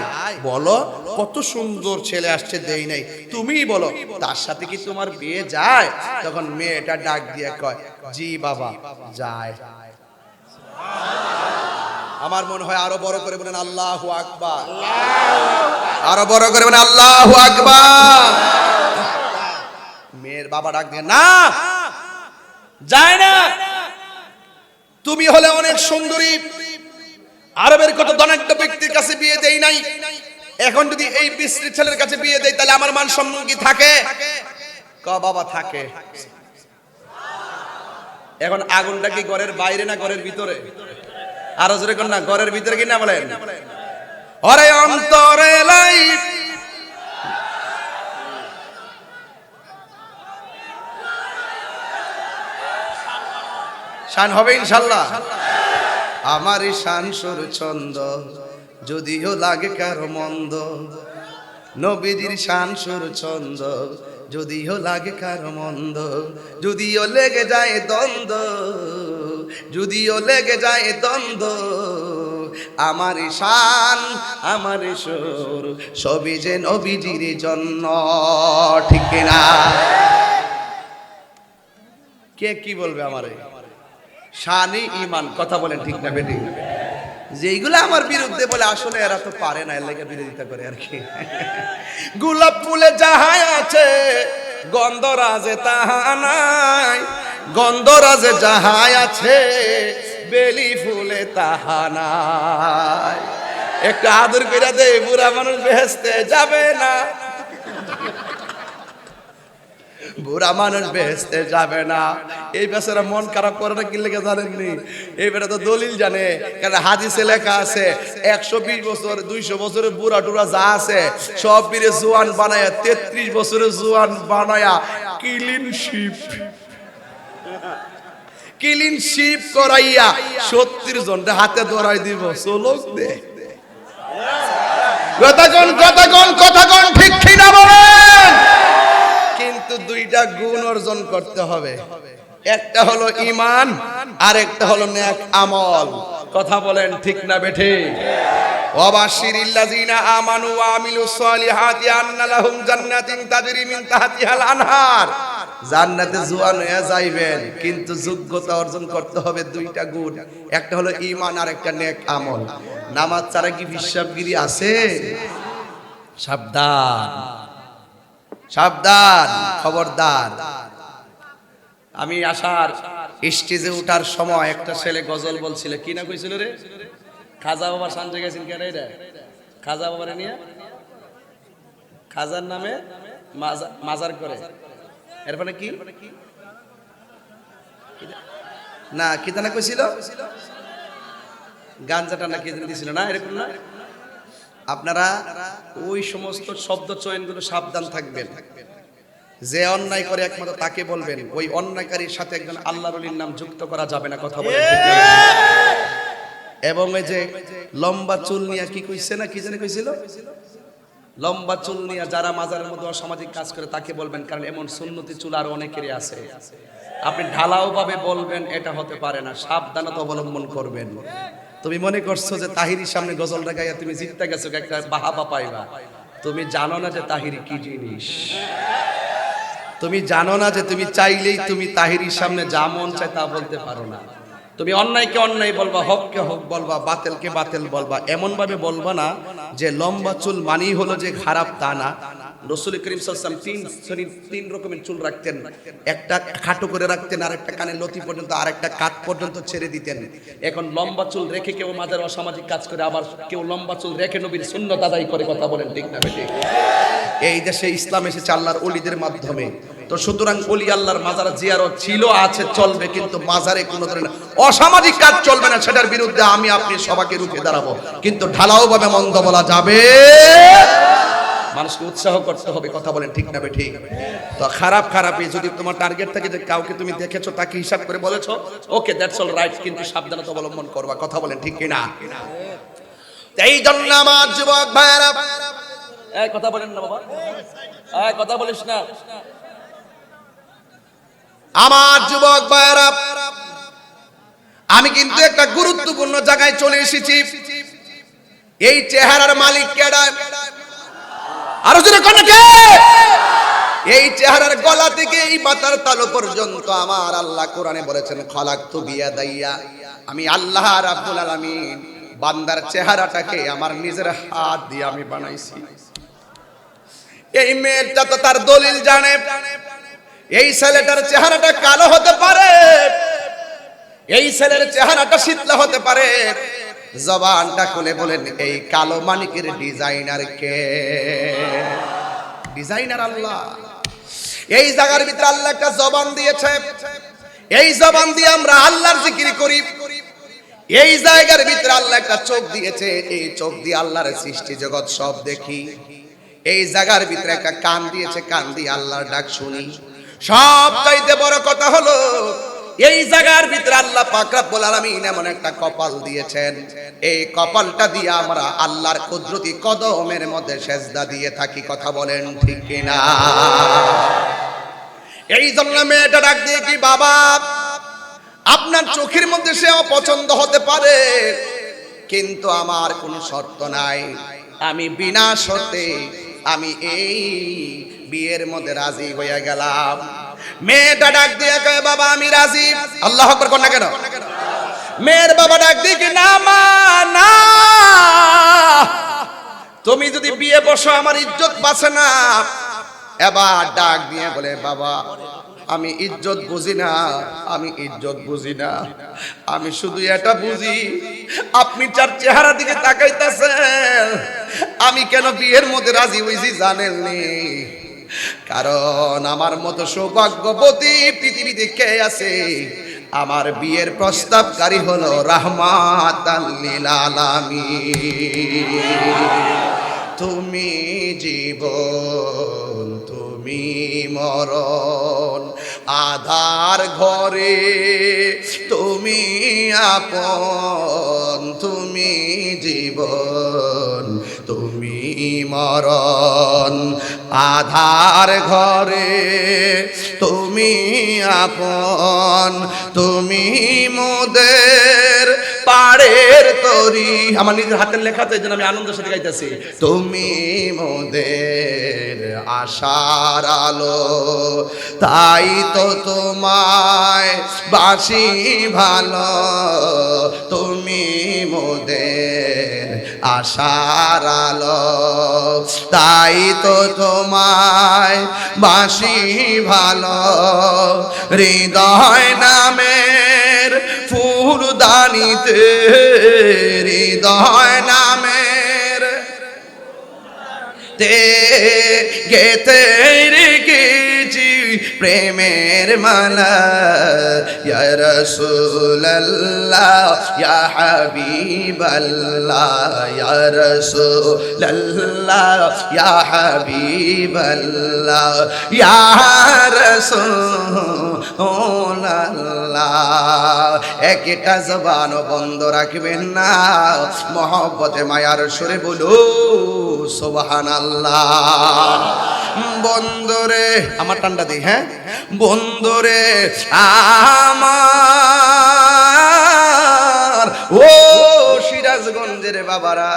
বলো, কত সুন্দর ছেলে আসছে, দেই নাই, তুমিই বলো, তার সাথে কি তোমার বিয়ে যায়? তখন মেয়েটা ডাক দিয়ে কয়, জি বাবা, যায়। আমার মনে হয় আরো বড় করে বলেন আল্লাহু আকবার, আরো বড় করে বলেন আল্লাহু আকবার। মেয়ের বাবা ডাক দিয়ে, না যায় না, তুমি হলে অনেক সুন্দরী, আরবের কত ধনাঢ্য ব্যক্তির কাছে বিয়ে দেই নাই, এখন যদি এই বিশ্রী ছেলের কাছে বিয়ে দেই তাহলে আমার মান সম্মান কি থাকে? ক বাবা, থাকে। এখন আগুনটা কি ঘরের বাইরে না ঘরের ভিতরে? আরো জোরে কোন না, ঘরের ভিতরে কি না বলেন? ওরে অন্তরে লাই শান হবে ইনশাআল্লাহ। আমার শান সুর ছন্দ যদিও লাগে কারো মন্দ, নবীজির শান সুর ছন্দ যদিও লাগে কারো মন্দ, যদিও লেগে যায় দ্বন্দ্ব, যদিও লেগে যায় দ্বন্দ্ব, আমার শান আমার সুর সবই যে নবীজির জন্য, ঠিক না? কে কি বলবে আমারে? শানি ইমান, কথা বলেন ঠিক না বেটি? যেইগুলো আমার বিরুদ্ধে বলে, আসলে এরা তো পারে না, এর লেগে বিরোধিতা করে আর কি। গোলাপ ফুলে যাহা আছে গন্ধরাজে তাহা নাই, গন্ধরাজে যাহা আছে বেলি ফুলে তাহা নাই। একটু আদর করে দে, বুড়া মানুষ বেহেশতে যাবে না, বুড়া মানুষ বেহেশতে যাবে না। এই বেচারা মন খারাপ করে না কি লেগে জানেননি? এই বেটা তো দলিল জানে, কারণ হাদিসে লেখা আছে 120 বছর 200 বছরের বুড়া টুরা যা আছে সব বীরে জোয়ান বানায়া 33 বছরের জোয়ান বানায়া ক্লিন শিপ করাইয়া 70 জনকে হাতে ধরাই দিব। চলক দে, কথাগণ ঠিক কিনা বলেন? কিন্তু দুইটা গুণ অর্জন করতে হবে, একটা হলো ঈমান আর একটা হলো নেক আমল। কথা বলেন ঠিক না বেঠে? ওয়াবাশশিরিল্লাযিনা আমানু ওয়া আমিলুস সলিহাতি আন্না লাহুম জান্নাতিন তাজরি মিন তাহতিহাল আনহার। জান্নাতে জোয়ান হয়ে যাইবেন, কিন্তু যোগ্যতা অর্জন করতে হবে দুইটা গুণ, একটা হলো ঈমান আর একটা নেক আমল। নামাজ ছাড়া কি হিসাবগিরি আছে? সাবধান, সাবধান, খবরদার। আমি আসার স্টেজে উঠার সময় একটা ছেলে গজল বলছিল, কি না কইছিল রে? খাজা বাবা সানজে গেছেন কেন? রে খাজা বাবারে নিয়ে খাজার নামে মাজার করে, এরপরে কি না কি না কইছিল? গাঞ্জাটা না কি দিছিল না, এরকম না? আপনারা ওই সমস্ত শব্দ চয়নগুলো সাবধান থাকবেন। যে অন্যায় করে একমাত্র তাকে বলবেন, ওই অন্যায়কারীর সাথে একজন আল্লাহর ওলির নাম যুক্ত করা যাবে না, কথা বলেন ঠিক না? এবং এই যে লম্বা চুল নিয়ে কি কইছে না কি জানি কইছিল, লম্বা চুল নিয়ে যারা মাজারের মধ্যে অসামাজিক কাজ করে তাকে বলবেন, কারণ এমন সুন্নতি চুল আর অনেকেরই আছে। আপনি ঢালাও ভাবে বলবেন, এটা হতে পারে না, সাবধানতা অবলম্বন করবেন। তুমি মনে করছো যে তাহিরির সামনে গজলটা গাইয়া তুমি জিততে গেছো, একটা বাহাবা পাইবা। তুমি জানো না যে তাহিরি কি জিনিস। তুমি জানো না যে তুমি চাইলেই তুমি তাহিরির সামনে যা মন চায় তা বলতে পারো না। তুমি অন্যায়কে অন্যায় বলবা, হককে হক বলবা, বাতিলকে বাতিল বলবা। এমন ভাবে বলবা না যে লম্বা চুল মানেই হলো যে খারাপ, তা না। রাসূল করিম সাল্লাল্লাহু আলাইহি ওয়াসাল্লাম তিন রকমের চুল রাখতেন। একটা খাটো করে রাখতেন, আর একটা কানের লতি পর্যন্ত, আর একটা কাঁধ পর্যন্ত ছেড়ে দিতেন। এখন লম্বা চুল রেখে কেউ মাঝার অসামাজিক কাজ করে, আবার কেউ লম্বা চুল রেখে নবীর সুন্নাত আদায় করে, কথা বলেন ঠিক না বেঠিক? এই দেশে ইসলাম এসেছে আল্লাহর ওলিদের মাধ্যমে। তো সুতরাং ওলি আল্লাহর মাজার জিয়ারত ছিল, আছে, চলবে, কিন্তু মাজারে কোনো ধরনের অসামাজিক কাজ চলবে না। সেটার বিরুদ্ধে আমি আপনি সবাইকে রুখে দাঁড়াবো, কিন্তু ঢালাও ভাবে মন্দ বলা যাবে। মানুষকে উৎসাহ করতে হবে, কথা বলেন ঠিক না ঠিক? তো খারাপই যদি তোমার টার্গেট থাকে যে কাউকে তুমি দেখেছো তাকে হিসাব করে বলেছো, ওকে দ্যাটস অল রাইট, কিন্তু সাবধানতা অবলম্বন করবা, কথা বলেন ঠিক কিনা? এই জন্য আমার যুবক ভাইরা, এই কথা বলেন না বাবা, এই কথা বলিস না। আমার যুবক ভাইরা, আমি কিন্তু একটা গুরুত্বপূর্ণ জায়গায় চলে এসেছি। এই চেহারার মালিক কেডা? আরো জোরে কোন কে? এই চেহারার গলা থেকে এই মাথার তালু পর্যন্ত আমার আল্লাহ কোরআনে বলেছেন, খালাকতু বিয়াদাইয়া, আমি আল্লাহ রাব্বুল আলামিন বান্দার চেহারাটাকে আমার নিজের হাত দিয়ে আমি বানাইছি। এই মেয়েটা তো তার দলিল জানে, এই ছেলেটার চেহারাটা কালো হতে পারে, এই ছেলের চেহারাটা শীতলা হতে পারে। জবানটা খুলে বলেন, এই কালো মানিকের ডিজাইনার কে? ডিজাইনার আল্লাহ। এই জায়গার ভিতরে আল্লাহ একটা জবান দিয়েছে, এই জবান দিয়ে আমরা আল্লাহর জিকির করি। এই জায়গার ভিতরে আল্লাহ একটা চোখ দিয়েছে, এই চোখ দিয়ে আল্লাহর সৃষ্টি জগৎ সব দেখি। এই জায়গার ভিতরে একটা কান দিয়েছে, কান দিয়ে আল্লাহর ডাক শুনি। সব চাইতে বড় কথা হলো এই জায়গার ভিতরে আল্লাহ পাক রব্বুল আলামিন এমন একটা কপাল দিয়েছেন, এই কপালটা দিয়ে আমরা আল্লাহর কুদরতি কদমের মধ্যে সেজদা দিয়ে থাকি, কথা বলেন ঠিক কিনা? এই জন্য মেয়েটা ডাক দিয়ে কি, বাবা আপনার চোখের মধ্যে সে অপছন্দ হতে পারে, কিন্তু আমার কোনো শর্ত নাই, আমি বিনা শর্তে আমি এই বিয়ের মধ্যে রাজি হয়ে গেলাম। মেয়েটা ডাক দিয়ে কয়, বাবা আমি রাজি। আল্লাহু আকবার কোন না কেন? মেয়ের বাবা ডাক দিয়ে কি, না মা না, তুমি যদি বিয়ে বসো আমার ইজ্জত বাঁচে না। এবার ডাক দিয়ে বলে, বাবা আমি ইজ্জত বুঝি না, আমি ইজ্জত বুঝি না, আমি শুধু এটা বুঝি আপনি যার চেহারা দিকে তাকাইতেছেন, আমি কেন বিয়ের মধ্যে রাজি হইছি জানেননি? কারণ আমার মতো সৌভাগ্যবতী পৃথিবীতে কে আছে? আমার বিয়ের প্রস্তাবকারী হলো রাহমাতাল লিল আলামিন। তুমি জীবন, তুমি মরণ, আধার ঘরে তুমি আপন, তুমি জীবন, তুমি মরণ, আধার ঘরে তুমি আপন, তুমি মোদের পাড়ের তরি। আমার নিজের হাতের লেখাতে এই জন্য আমি আনন্দের সাথে গাইতেছি, তুমি মোদের আশার আলো, তাই তো তোমায় বাসি ভালো, তুমি মোদের আশার আলো, তাই তো তোমায় বাসি ভালো। হৃদয় নামের ফুলদানিতে, হৃদয় নামের তে গেতে রেখেছি প্রেমের মালা ইয়া রাসূলুল্লাহ ইয়া হাবিবাল্লাহ ইয়া রাসূলুল্লাহ ইয়া হাবিবাল্লাহ ইয়া রাসূলুল্লাহ একটা জবান বন্ধ রাখবেন না মহব্বতে মায়ার সুরে বলো সুবহানাল্লাহ বন্ধরে আমার টান্ডা দিই হ্যাঁ বন্ধরে আমার ও সিরাজগঞ্জের বাবারা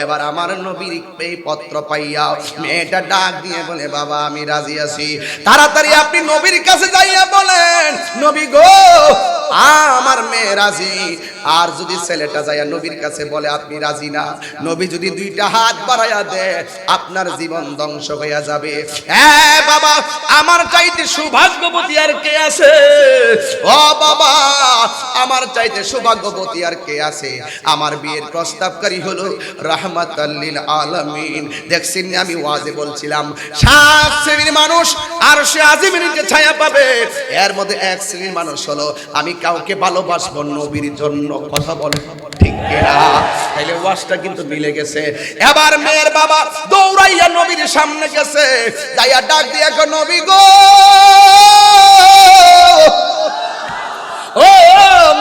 এবার আমার নবীর এই পত্র পাইয়া মেয়েটা ডাক দিয়ে বলে বাবা আমি রাজি আছি তাড়াতাড়ি আপনি নবীর কাছে যাইয়া বলেন নবী গো আমার মেয়ে রাজি আর যদি ছেলেটা যাইয়া নবীর কাছে বলে আপনি রাজি না নবী যদি দুইটা হাত বাড়াইয়া দেয় আপনার জীবন ধ্বংস হইয়া যাবে হ্যাঁ বাবা আমার চাইতে সৌভাগ্যবতী আর কে আছে ও বাবা আমার চাইতে সৌভাগ্যবতী আর কে আছে আমার বিয়ের প্রস্তাবকারী হলো রাহমাতাল লিল আলামিন দেখছেন আমি ওয়াজে বলছিলাম 7 শ্রেণীর মানুষ আর সে আজিমের নিচে ছায়া পাবে এর মধ্যে এক শ্রেণীর মানুষ হলো আমি কাউকে ভালোবাসবো নবীর জন্য কথা বলে ঠিক কিনা তাইলে ওয়াজটা কিন্তু মিলে গেছে এবার মেয়ের বাবা দৌড়াইয়া নবীর সামনে গেছে যাইয়া ডাক দিয়া কো নবী গো ও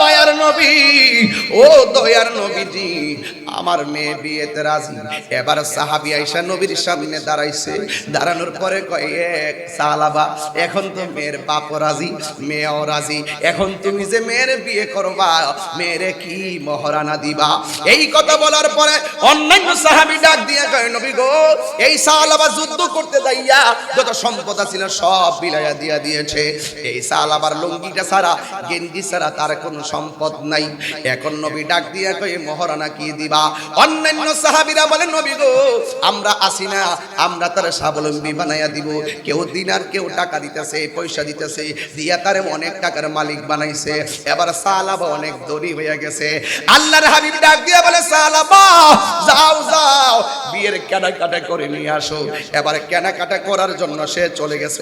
মায়ার নবী ও দয়ার নবীজি আমার মেয়ে বিয়েতে রাজি এবার সাহাবী আয়েশা নবীর সামনে দাঁড়াইছে দাঁড়ানোর পরে কয় এক সালাবা এখন তো মেয়ের বাপ রাজি মেয়েও রাজি এখন তুমি যে মেয়ের বিয়ে করবা মেয়েরে কি মহারানা দিবা এই কথা বলার পরে অন্যান্য সাহাবী ডাক দিয়ে কয় নবী গো এই সালাবা যুদ্ধ করতে যাইয়া যত সম্পদ ছিল সব বিলায়া দিয়া দিয়েছে এই সালাবার লুঙ্গিটা ছাড়া গেঞ্জি ছাড়া তার কোনো সম্পদ নাই এখন নবী ডাক দিয়া কয় মহারানা কি দিবা অন্যান্য সাহাবীরা বলেন নবী গো আমরা আসি না আমরা তার স্বাবলম্বী বানাইয়া দিব কেউ দিনার কেউ টাকা দিতেছে পয়সা দিতেছে দিয়া তারে অনেক টাকার মালিক বানাইছে এবার সালাবা অনেক দড়ি হয়ে গেছে আল্লাহর হাবিব ডাক দিয়া বলে সালাবা যাও যাও বিয়ের কেনাকাটা করে নিয়ে আসো এবার কেনাকাটা করার জন্য সে চলে গেছে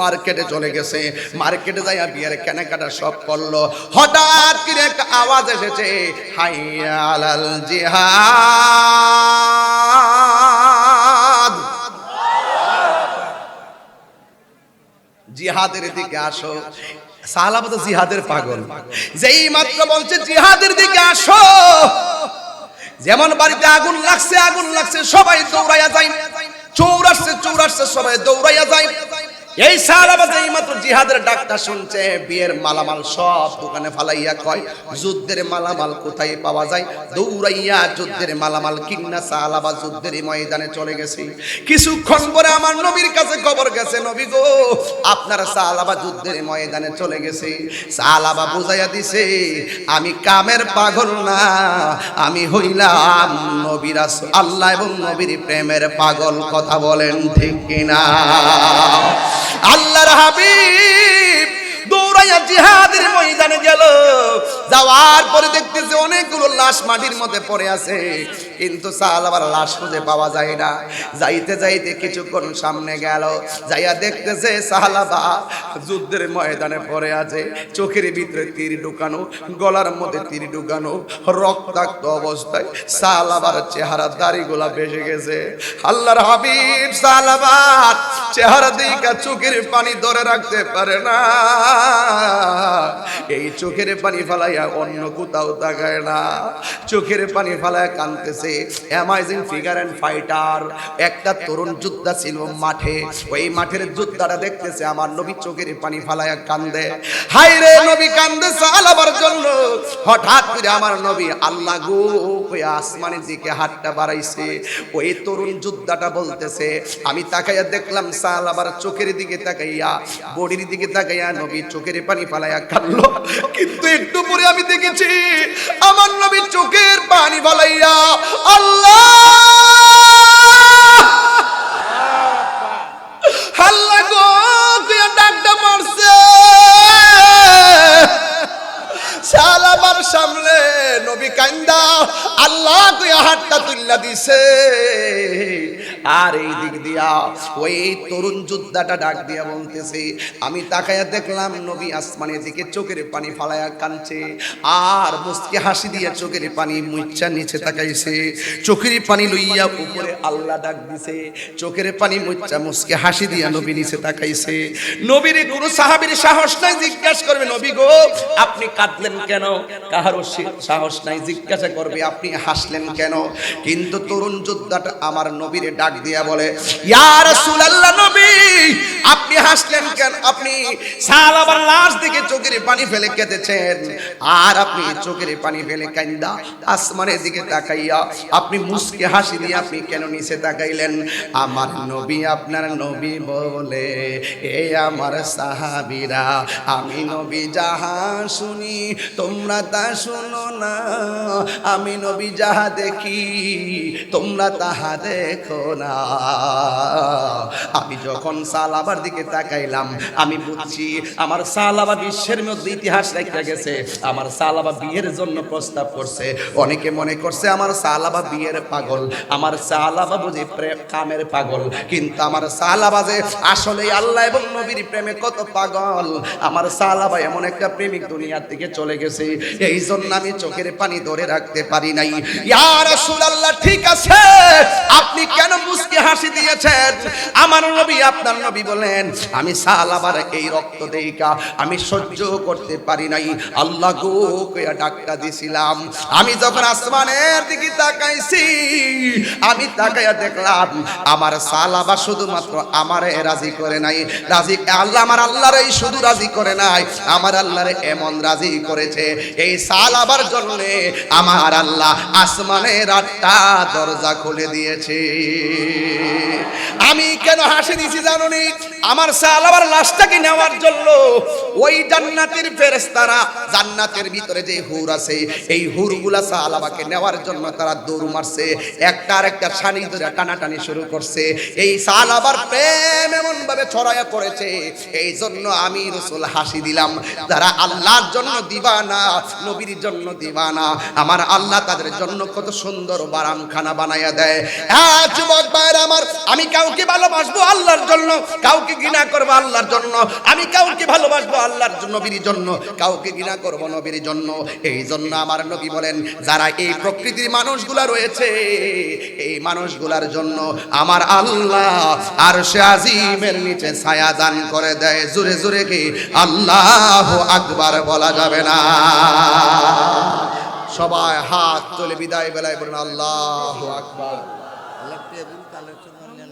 মার্কেটে চলে গেছে মার্কেটে যাইয়া বিয়ের কেনাকাটা সব করলো হঠাৎ করে একটা আওয়াজ এসেছে হাইয়া আলাল জিহাদ জিহাদের দিকে আসো সাহাবা তো জিহাদের পাগল যেই মাত্র বলছে জিহাদের দিকে আসো যেমন বাড়িতে আগুন লাগছে সবাই দৌড়াইয়া যায় চৌরাস্তে সবাই দৌড়াইয়া যায় এই সাহাবা যেই মাত্র জিহাদের ডাকটা শুনছে বিয়ের মালামাল সব দোকানে ফালাইয়া কয় যুদ্ধের মালামাল কোথায় পাওয়া যায় দৌড়াইয়া যুদ্ধের মালামাল কিন্না সাহাবা যুদ্ধের ময়দানে চলে গেছে কিছুক্ষণ পরে আমার নবীর কাছে খবর গেছে নবী গো আপনার সাহাবা যুদ্ধের ময়দানে চলে গেছে সাহাবা বুঝাইয়া দিছে আমি কামের পাগল না আমি হইলাম নবী রাসূল আল্লাহ এবং নবীর প্রেমের পাগল কথা বলেন ঠিক কিনা আল্লাহর হাবিব দৌড়াইয়া জিহাদের ময়দানে গেল যাওয়ার পরে দেখতেছে অনেকগুলো লাশ মাটির মধ্যে পড়ে আছে কিন্তু সাহাবার লাশ খুঁজে পাওয়া যায় না যাইতে যাইতে কিছুক্ষণ সামনে গেল যাইয়া দেখতেছে সাহাবা যুদ্ধের ময়দানে পড়ে আছে চোখের ভিতরে তীর ঢুকানো গলার মধ্যে তীর ঢুকানো রক্তাক্ত অবস্থায় সাহাবার চেহারা দাড়িগুলা বেশে গেছে আল্লাহর হাবিব সাহাবার চেহারা দিকে চোখের পানি ধরে রাখতে পারে না এই চোখের পানি ফালাইয়া অন্য কোথাও তাকায় না চোখের পানি ফালাইয়া কাঁদতেছে অ্যামাজিং ফিগার এন্ড ফাইটার একটা তরুণ যোদ্ধা ছিল মাঠে ওই মাঠের যোদ্ধাটা দেখতেছে আমার নবী চোখের পানি ফালাইয়া কান্দে হায় রে নবী কান্দে সাহাবার জন্য হঠাৎ করে আমার নবী আল্লাহ গো ওই আসমানের দিকে হাতটা বাড়াইছে ওই তরুণ যোদ্ধাটা বলতেছে আমি তাকাইয়া দেখলাম সাহাবার চোখের দিকে তাকাইয়া বডির দিকে তাকাইয়া নবী চোখের পানি ফালাইয়া কাঁদলো কিন্তু একটু পরে আমি দেখেছি আমার নবী চোখের পানি ফালাইয়া আল্লাহ আল্লাহ গো তুই ডাকটা মারছে সাহাবার সামনে নবী কান্দা আল্লাহ তুই হাতটা তুইলা দিছে আর এই দিক দিয়া ওই তরুণ যোদ্ধাটা ডাক দিয়া বলতেছে, আমি তাকায়া দেখলাম নবী আসমানের দিকে চোখের পানি ফালায়া কাঁদছে, আর মুস্কি হাসি দিয়া চোখের পানি মুচ্ছা নিচে তাকাইছে, চোখের পানি লইয়া উপরে আল্লাহ ডাক দিছে, চোখের পানি মুচ্ছা মুস্কি হাসি দিয়া নবী নিচে তাকাইছে। নবীর কোন সাহাবীর সাহস নাই জিজ্ঞাসা করবে, নবী গো আপনি কাঁদলেন কেন? কারো সাহস নাই জিজ্ঞাসা করবে আপনি হাসলেন কেন? কিন্তু তরুণ যোদ্ধাটা আমার নবীরে ডাক দিয়া বলে, ইয়া রাসূলুল্লাহ, নবী আপনি হাসলেন কেন? আপনি সাহাবার লাশ দেখে চোখের পানি ফেলে কেঁদেছেন, আর আপনি চোখের পানি ফেলে কান্দা আসমানের দিকে তাকাইয়া আপনি মুস্কি হাসি দিয়ে আপনি কেন নিচে তাকাইলেন? আমার নবী, আপনার নবী বলে, এ আমার সাহাবীরা, আমি নবী যাহা শুনি তোমরা তা শুনো না, আমি নবী যাহা দেখি তোমরা তাহা দেখো না। আমি যখন সালাবার দিকে তাকাইলাম আমি বুঝছি আমার সালাবা বিশ্বের মধ্যে ইতিহাস রেখে গেছে। আমার সালাবা বিয়ের জন্য প্রস্তাব করছে, অনেকে মনে করছে আমার সালাবা বিয়ের পাগল, আমার সালাবা বুঝি কামের পাগল, কিন্তু আমার সালাবা যে আসলে আল্লাহ এবং নবীর প্রেমে কত পাগল। আমার সালাবা এমন একটা প্রেমিক দুনিয়ার থেকে চলে গেছে, এই জন্য আমি চোখের পানি ধরে রাখতে পারি নাই। ইয়া রাসূলুল্লাহ, ঠিক আছে আপনি কেন মুস্কি হাসি দিয়েছেন? আমার নবী, আপনার নবী বলেন, আমি সালাবার এই রক্ত দেইকা আমি সহ্য করতে পারি নাই, আল্লাহ গো কইয়া ডাক্কা দিছিলাম। আমি যখন আসমানের দিকে তাকাইছি আমি তাকাইয়া দেখলাম আমার সালাবা শুধুমাত্র আমারে রাজি করে নাই, রাজি আল্লাহ, আমার আল্লাহরে শুধু রাজি করে নাই, আমার আল্লাহরে এমন রাজি করেছে এই সালাবার জন্য আমার আল্লাহ আসমানের 8টা দরজা খুলে দিয়েছে। আমি কেন হাসি দিছি জানোনি? আমার সালাবার লাশটাকে নেওয়ার জন্য ওই জান্নাতের ফেরেশতারা, জান্নাতের ভিতরে যে হুর আছে এই হুরগুলা সালাবাকে নেওয়ার জন্য তারা দৌড় মারছে, একটা আরেকটা ছানি ধরে টানাটানি শুরু করছে। এই সালাবার প্রেম এমন ভাবে ছড়ায়া পড়েছে, এই জন্য আমি রাসূল হাসি দিলাম। যারা আল্লাহর জন্য দিবানা, নবীর জন্য দিবানা, আমার আল্লাহ তাদের জন্য কত সুন্দর বারামখানা বানায়া দেয়। হ্যাঁ যুবক ভাইরা আমার, আমি কাউকে ভালোবাসবো আল্লাহর জন্য, কাউকে ঘৃণা করবো আল্লাহর জন্য, আমি কাউকে ভালোবাসবো আল্লাহর নবীর জন্য, কাউকে ঘৃণা করবো নবীর জন্য। এই জন্য আমার নবী বলেন, যারা এই প্রকৃতির মানুষগুলা রয়েছে এই মানুষগুলার জন্য আমার আল্লাহ আরশে আজিমের নিচে ছায়া দান করে দেয়। জোরে জোরে কি আল্লাহু আকবার বলা যাবে না? সবাই হাত তুলে বিদায় বেলায় বলুন আল্লাহু আকবার। আল্লাহ টেবিল কালেকশন